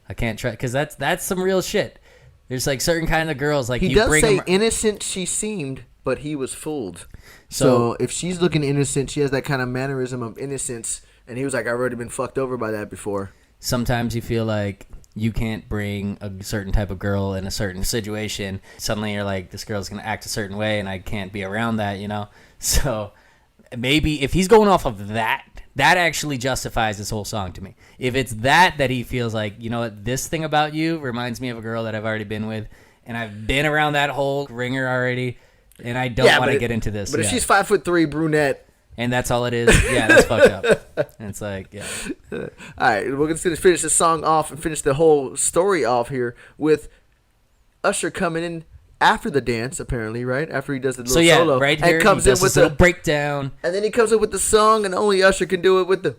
Speaker 1: I can't try, because that's some real shit. There's like certain kind of girls like
Speaker 2: he
Speaker 1: you
Speaker 2: does
Speaker 1: bring
Speaker 2: say
Speaker 1: them,
Speaker 2: innocent she seemed, but he was fooled. So if she's looking innocent, she has that kind of mannerism of innocence, and he was like, I've already been fucked over by that before.
Speaker 1: Sometimes you feel like you can't bring a certain type of girl in a certain situation. Suddenly you're like, this girl's going to act a certain way, and I can't be around that, you know? So maybe if he's going off of that actually justifies this whole song to me. If it's that he feels like, you know what, this thing about you reminds me of a girl that I've already been with, and I've been around that whole ringer already, and I don't want to get into this.
Speaker 2: But if she's 5'3" brunette,
Speaker 1: and that's all it is, yeah, that's fucked up. And it's like, yeah.
Speaker 2: All right, we're going to finish this song off and finish the whole story off here with Usher coming in after the dance, apparently, right? After he does the little solo.
Speaker 1: Right here,
Speaker 2: and comes
Speaker 1: he does
Speaker 2: in with
Speaker 1: this little breakdown.
Speaker 2: And then he comes in with the song, and only Usher can do it with the...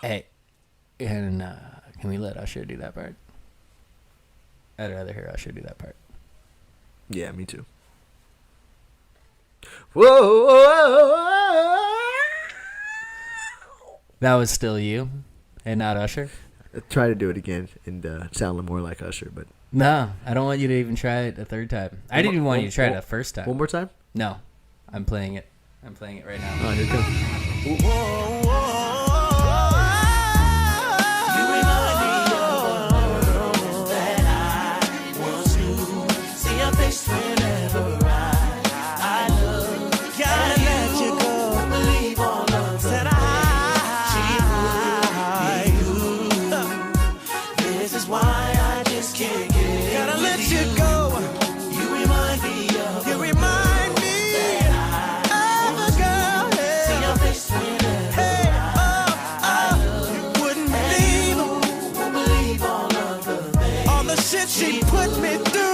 Speaker 1: Hey, and can we let Usher do that part? I'd rather hear Usher do that part.
Speaker 2: Yeah, me too. Whoa.
Speaker 1: That was still you and not Usher?
Speaker 2: Try to do it again and sound more like Usher, but...
Speaker 1: No, I don't want you to even try it a third time. I didn't even want you to try it a first time.
Speaker 2: One more time?
Speaker 1: No, I'm playing it. I'm playing it right now.
Speaker 2: Oh, here it comes.
Speaker 3: Whoa, you remind me of a girl that I once knew. See your face whenever I love. Gotta let you go. Believe all of that This is why I just can't get. Gotta let you go. You remind me of. You remind me of a girl. Yeah. See your face whenever I wouldn't believe all of the things, all the shit she put me through.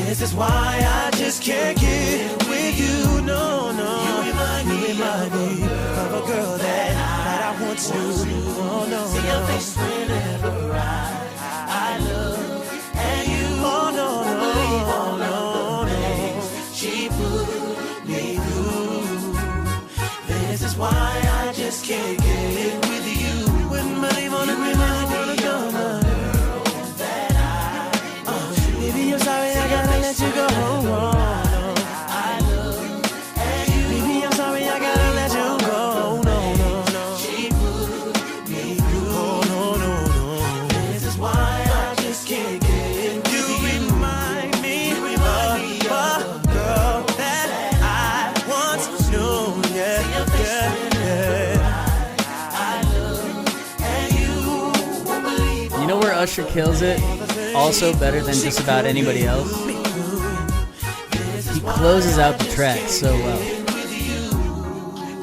Speaker 3: This is why I just can't get with you. No. You remind me of a girl that I once knew. Oh, no. See your face whenever I love. And you believe all of the things she put me through. This is why I just can't get with you. Wouldn't believe on it, remind me of a girl that I baby, I'm sorry, I gotta let you go. I love. And you, baby, I'm sorry, I gotta let you go. No. She put me through. No. This is why I just can't get with you. Remind me of a girl that I once knew. Yeah.
Speaker 1: Usher kills it. Also better than just about anybody else. He closes out the track so well.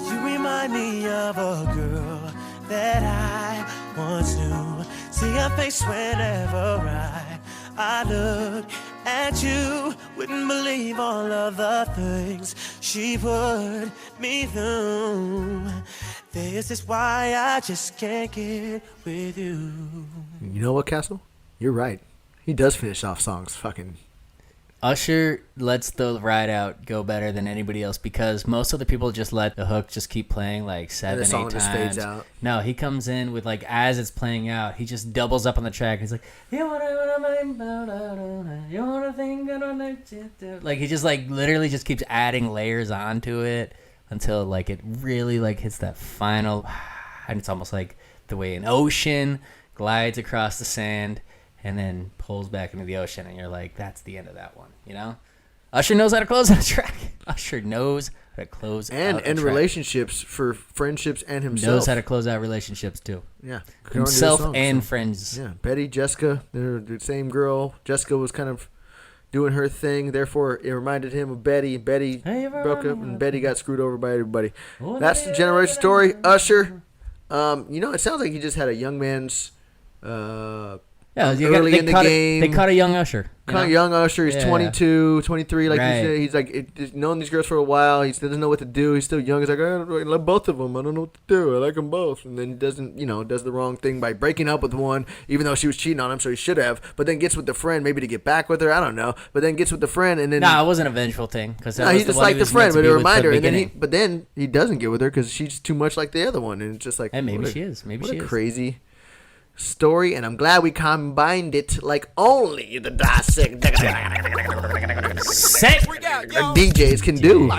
Speaker 3: You remind me of a girl that I once knew. See her face whenever I look at you. Wouldn't believe all of the things she put me through. This is why I just can't get with you.
Speaker 2: You know what, Castle? You're right. He does finish off songs fucking.
Speaker 1: Usher lets the ride out go better than anybody else because most of the people just let the hook just keep playing like 7, 8
Speaker 2: song
Speaker 1: times.
Speaker 2: just fades out.
Speaker 1: No, he comes in with like as it's playing out, he just doubles up on the track. He's like, you wanna think like he just like literally just keeps adding layers onto it until like it really like hits that final, and it's almost like the way an ocean glides across the sand and then pulls back into the ocean, and you're like, that's the end of that one, you know? Usher knows how to close out a track. Usher knows how to close out a track.
Speaker 2: Relationships for friendships and himself.
Speaker 1: Knows how to close out relationships, too.
Speaker 2: Yeah.
Speaker 1: Himself and friends.
Speaker 2: Yeah. Betty, Jessica, they're the same girl. Jessica was kind of doing her thing. Therefore, it reminded him of Betty. Betty broke up, and Betty got screwed over by everybody. That's the generation story. Usher. It sounds like he just had a young man's...
Speaker 1: Yeah,
Speaker 2: early in the game.
Speaker 1: They caught a young Usher.
Speaker 2: Young Usher. He's 22, 23. Like
Speaker 1: right.
Speaker 2: he's like known these girls for a while. He doesn't know what to do. He's still young. He's like, I love both of them. I don't know what to do. I like them both. And then he doesn't, does the wrong thing by breaking up with one, even though she was cheating on him, so he should have. But then gets with the friend, maybe to get back with her. I don't know. But then gets with the friend, and then
Speaker 1: it wasn't a vengeful thing because
Speaker 2: he just liked the friend, but a reminder. And then he doesn't get with her because she's too much like the other one, and it's just like,
Speaker 1: and maybe she is. Maybe she is
Speaker 2: crazy story, and I'm glad we combined it like only the Dissect DJs can do.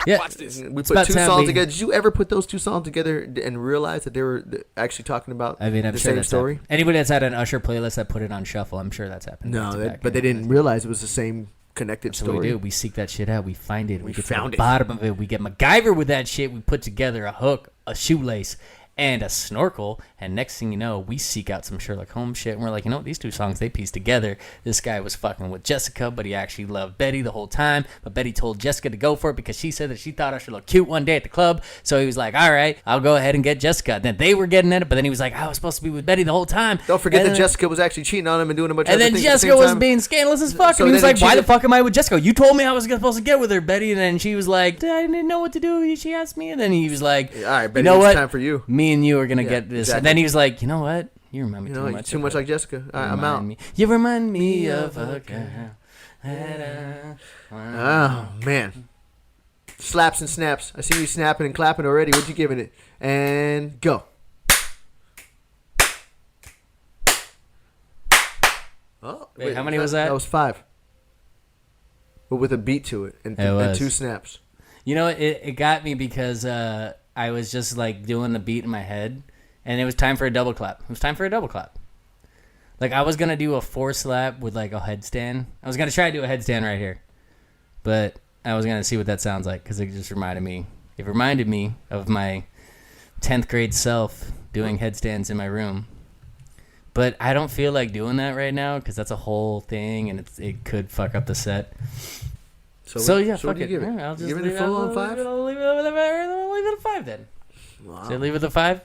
Speaker 1: Yeah,
Speaker 2: we put two songs together. Did you ever put those two songs together and realize that they were actually talking about
Speaker 1: I'm
Speaker 2: the
Speaker 1: sure
Speaker 2: same story?
Speaker 1: Happened. Anybody that's had an Usher playlist that put it on shuffle, I'm sure that's happened.
Speaker 2: No, but they didn't realize it was the same connected story.
Speaker 1: So we do. We seek that shit out. We find it.
Speaker 2: We
Speaker 1: get
Speaker 2: found
Speaker 1: to the bottom of it. We get MacGyver with that shit. We put together a hook, a shoelace, and a snorkel, and next thing you know, we seek out some Sherlock Holmes shit, and we're like, these two songs, they piece together. This guy was fucking with Jessica, but he actually loved Betty the whole time, but Betty told Jessica to go for it because she said that she thought Usher looked cute one day at the club, so he was like, all right, I'll go ahead and get Jessica. Then they were getting at it, but then he was like, I was supposed to be with Betty the whole time.
Speaker 2: Don't forget that Jessica was actually cheating on him and doing a bunch of other things.
Speaker 1: And then Jessica was being scandalous as fuck, and he was like, why the fuck am I with Jessica? You told me I was supposed to get with her, Betty, and then she was like, I didn't know what to do. She asked me, and then he was like, all right, Betty, it's
Speaker 2: time for you.
Speaker 1: Me and you are going to get this. Exactly. And then he was like, you know what? You remind me too much.
Speaker 2: Too much like Jessica. I'm out.
Speaker 1: You remind me of a girl.
Speaker 2: Oh, man. Slaps and snaps. I see you snapping and clapping already. What you giving it? And go. Oh,
Speaker 1: wait, how many was that?
Speaker 2: That was 5. But with a beat to it and 2 snaps.
Speaker 1: It got me because I was just like doing the beat in my head, and it was time for a double clap. Like I was gonna do a 4 slap with like a headstand. I was gonna try to do a headstand right here, but I was gonna see what that sounds like because it just reminded me. It reminded me of my 10th grade self doing headstands in my room. But I don't feel like doing that right now because that's a whole thing, and it could fuck up the set. So yeah, fuck it. I'll just
Speaker 2: give it a full on 5.
Speaker 1: I'll leave it a 5 then. Wow. So leave it a 5.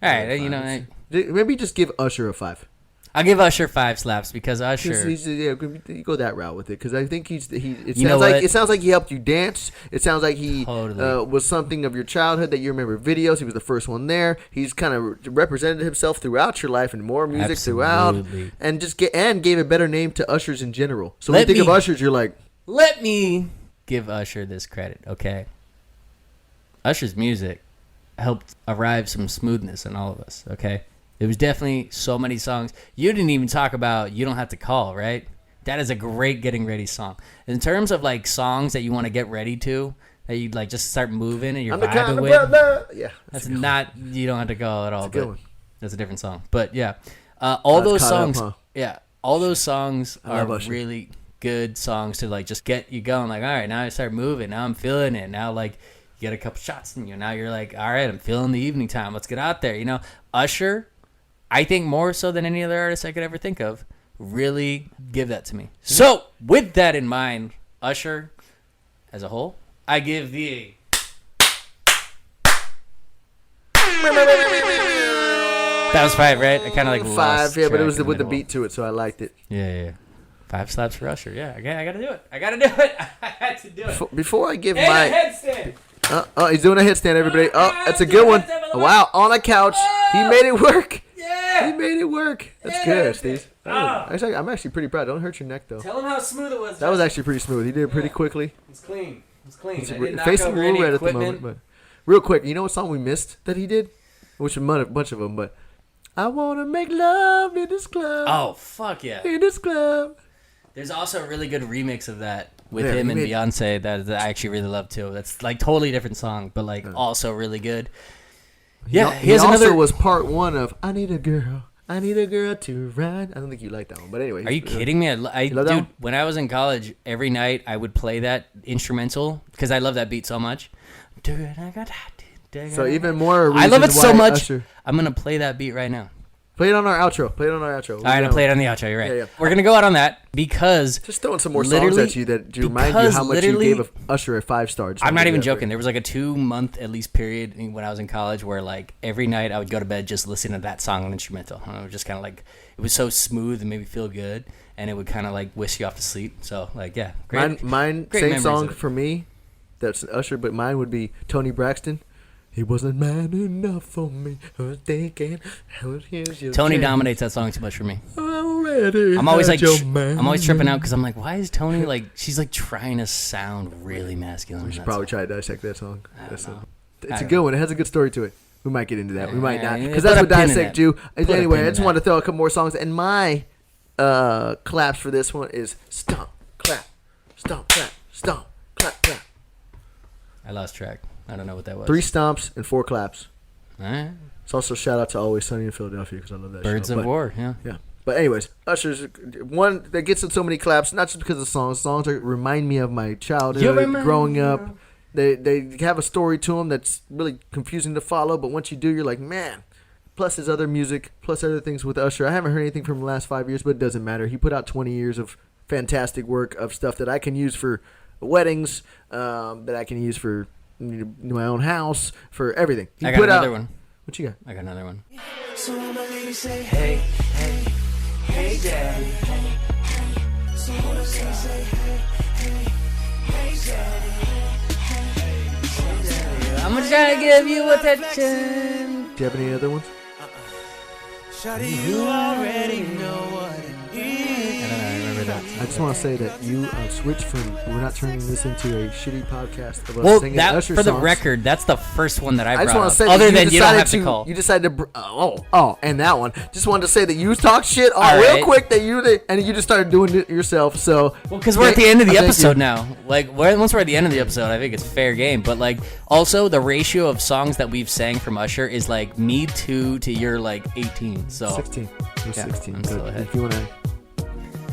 Speaker 1: All right,
Speaker 2: maybe just give Usher a 5.
Speaker 1: I'll give Usher 5 slaps because Usher.
Speaker 2: You go that route with it because I think it sounds like he helped you dance. It sounds like he was something of your childhood that you remember videos. He was the first one there. He's kind of represented himself throughout your life and more music throughout, and gave a better name to Ushers in general. So when you think of Ushers, you're like.
Speaker 1: Let me give Usher this credit, okay? Usher's music helped arrive some smoothness in all of us, okay? There was definitely so many songs. You didn't even talk about You Don't Have to Call, right? That is a great getting ready song. In terms of like songs that you want to get ready to, that you'd like just start moving and you're vibing with. Yeah, that's not You Don't Have to Call at all, but that's a different song. But yeah, all those songs, all those songs are really good songs to like just get you going. Like, all right, now I start moving. Now I'm feeling it. Now like you get a couple shots in you. Now you're like, all right, I'm feeling the evening time. Let's get out there. Usher I think more so than any other artist I could ever think of, really give that to me. So, with that in mind, Usher, as a whole, I give the... That was 5, right? I kind of like
Speaker 2: 5,
Speaker 1: lost
Speaker 2: yeah, but it
Speaker 1: track
Speaker 2: was
Speaker 1: in
Speaker 2: with the
Speaker 1: middle.
Speaker 2: beat to it, so I liked it.
Speaker 1: Yeah. 5 slaps for Usher. Yeah, I gotta do it. I had to do it.
Speaker 2: Before I give
Speaker 1: And
Speaker 2: my...
Speaker 1: a headstand.
Speaker 2: He's doing a headstand, everybody. Oh, that's a good one. Wow, on a couch. He made it work.
Speaker 1: Yeah.
Speaker 2: He made it work. That's good, Steve. I'm actually pretty proud. Don't hurt your neck, though.
Speaker 1: Tell him how smooth it was.
Speaker 2: That was actually pretty smooth. He did it pretty quickly.
Speaker 1: It's clean. It's clean.
Speaker 2: He's
Speaker 1: I didn't knock
Speaker 2: facing a
Speaker 1: over
Speaker 2: little
Speaker 1: any
Speaker 2: red at the
Speaker 1: equipment.
Speaker 2: moment, but real quick, you know what song we missed that he did? Which is a bunch of them, but I want to make love in this club.
Speaker 1: Oh, fuck yeah.
Speaker 2: In this club.
Speaker 1: There's also a really good remix of that with
Speaker 2: Yeah,
Speaker 1: him
Speaker 2: he
Speaker 1: and
Speaker 2: made-
Speaker 1: Beyonce that I actually really love too. That's like totally different song, but like also really good. Yeah,
Speaker 2: He
Speaker 1: here's
Speaker 2: also
Speaker 1: another.
Speaker 2: was part 1 of I Need a Girl. I need a girl to ride. I don't think you like that one, but anyway.
Speaker 1: Are you kidding me?
Speaker 2: love that
Speaker 1: Dude,
Speaker 2: one?
Speaker 1: when I was in college, every night I would play that instrumental because I love that beat so much.
Speaker 2: So even more
Speaker 1: I love it
Speaker 2: reasons
Speaker 1: so
Speaker 2: why
Speaker 1: much.
Speaker 2: Usher-
Speaker 1: I'm gonna play that beat right now.
Speaker 2: Play it on our outro.
Speaker 1: All right, I'll play it on the outro. You're right.
Speaker 2: Yeah.
Speaker 1: We're gonna go out on that because
Speaker 2: Just throwing some more songs
Speaker 1: literally-
Speaker 2: at you that remind you
Speaker 1: because
Speaker 2: how much you
Speaker 1: literally-
Speaker 2: gave Usher a 5 star. Just
Speaker 1: I'm
Speaker 2: wanna
Speaker 1: not
Speaker 2: do
Speaker 1: even
Speaker 2: that
Speaker 1: joking. There was like a 2-month at least period when I was in college where like every night I would go to bed just listening to that song on instrumental. And it was just kind of like it was so smooth and made me feel good, and it would kind of like whisk you off to sleep. So like yeah, great.
Speaker 2: Mine
Speaker 1: great
Speaker 2: same
Speaker 1: memories
Speaker 2: song
Speaker 1: of it.
Speaker 2: for me. That's Usher, but mine would be Tony Braxton. He wasn't man enough for me. I was thinking, here's your
Speaker 1: Tony
Speaker 2: chance.
Speaker 1: dominates that song too much for me.
Speaker 2: Already
Speaker 1: I'm always
Speaker 2: had
Speaker 1: like
Speaker 2: your
Speaker 1: I'm always
Speaker 2: man.
Speaker 1: tripping out because I'm like, why is Tony like she's like trying to sound really masculine?
Speaker 2: We
Speaker 1: in
Speaker 2: should
Speaker 1: that
Speaker 2: probably
Speaker 1: song.
Speaker 2: try to dissect that song. It's
Speaker 1: I
Speaker 2: a
Speaker 1: don't
Speaker 2: good one. It has a good story to it. We might get into that. We might
Speaker 1: Yeah,
Speaker 2: not.
Speaker 1: yeah,
Speaker 2: Because
Speaker 1: put
Speaker 2: that's
Speaker 1: a
Speaker 2: what
Speaker 1: pin in
Speaker 2: dissect
Speaker 1: that.
Speaker 2: do.
Speaker 1: Put a
Speaker 2: Anyway,
Speaker 1: pin
Speaker 2: I
Speaker 1: in
Speaker 2: just
Speaker 1: that.
Speaker 2: wanted to throw a couple more songs. And my claps for this one is stomp, clap, stomp, clap, stomp, clap, clap.
Speaker 1: I lost track. I don't know what that was.
Speaker 2: 3 stomps and 4 claps.
Speaker 1: All right.
Speaker 2: It's also shout out to Always Sunny in Philadelphia because I love that
Speaker 1: Birds
Speaker 2: show.
Speaker 1: of
Speaker 2: But-
Speaker 1: War. Yeah.
Speaker 2: Yeah. But anyways, Usher's one that gets in so many claps, not just because of songs. Songs that remind me of my childhood, growing up. They have a story to them that's really confusing to follow, but once you do, you're like, man. Plus his other music, plus other things with Usher. I haven't heard anything from the last 5 years, but it doesn't matter. He put out 20 years of fantastic work of stuff that I can use for weddings, that I can use for my own house, for everything. He
Speaker 1: I got
Speaker 2: put
Speaker 1: another
Speaker 2: out,
Speaker 1: one.
Speaker 2: What you got?
Speaker 1: I got another one.
Speaker 3: So when my lady say, hey, hey, hey, daddy. So when I say, hey, hey, hey, daddy.
Speaker 1: I'm gonna try to give you attention.
Speaker 2: Do you have any other ones?
Speaker 3: Shawty, you already know what it is.
Speaker 1: I don't know. I remember that.
Speaker 2: I just want to say that you switched from we're not turning this into a shitty podcast of us
Speaker 1: Well,
Speaker 2: singing
Speaker 1: that
Speaker 2: Usher
Speaker 1: for the
Speaker 2: songs.
Speaker 1: record, that's the first one that I
Speaker 2: I just
Speaker 1: brought
Speaker 2: want
Speaker 1: up.
Speaker 2: to say
Speaker 1: Other
Speaker 2: that
Speaker 1: than you don't have to
Speaker 2: to
Speaker 1: call.
Speaker 2: You decided to and that one. Just wanted to say that you talk shit
Speaker 1: All
Speaker 2: real
Speaker 1: right.
Speaker 2: quick and you just started doing it yourself. So
Speaker 1: Well, because we're at the end of the
Speaker 2: thank
Speaker 1: episode
Speaker 2: you.
Speaker 1: now. Like, once we're at the end of the episode, I think it's fair game. But like, also the ratio of songs that we've sang from Usher is like me 2 to you're like 18. So
Speaker 2: 16. It was
Speaker 1: Yeah,
Speaker 2: 16.
Speaker 1: I'm
Speaker 2: But
Speaker 1: still ahead.
Speaker 2: if you want to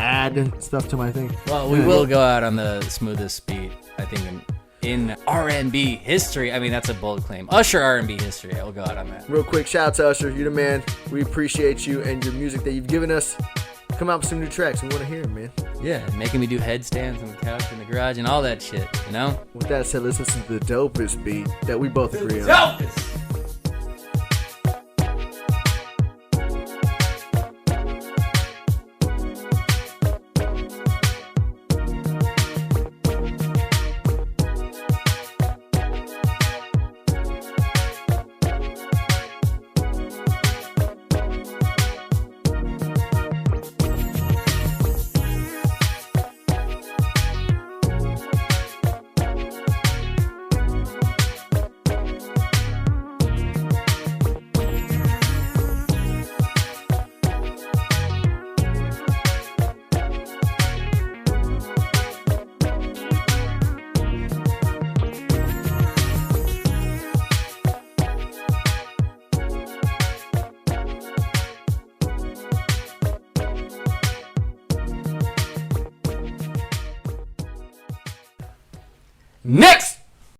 Speaker 2: add stuff to my thing,
Speaker 1: well, we will go out on the smoothest beat. I think in R&B history. I mean, that's a bold claim. Usher R&B history. I will go out on that.
Speaker 2: Real quick, shout out to Usher. You're the man. We appreciate you and your music that you've given us. Come out with some new tracks. We want to hear them, man.
Speaker 1: Yeah, making me do headstands on the couch in the garage and all that shit. You know.
Speaker 2: With that said, let's listen to the dopest beat that we both agree on.
Speaker 1: Dopest! Next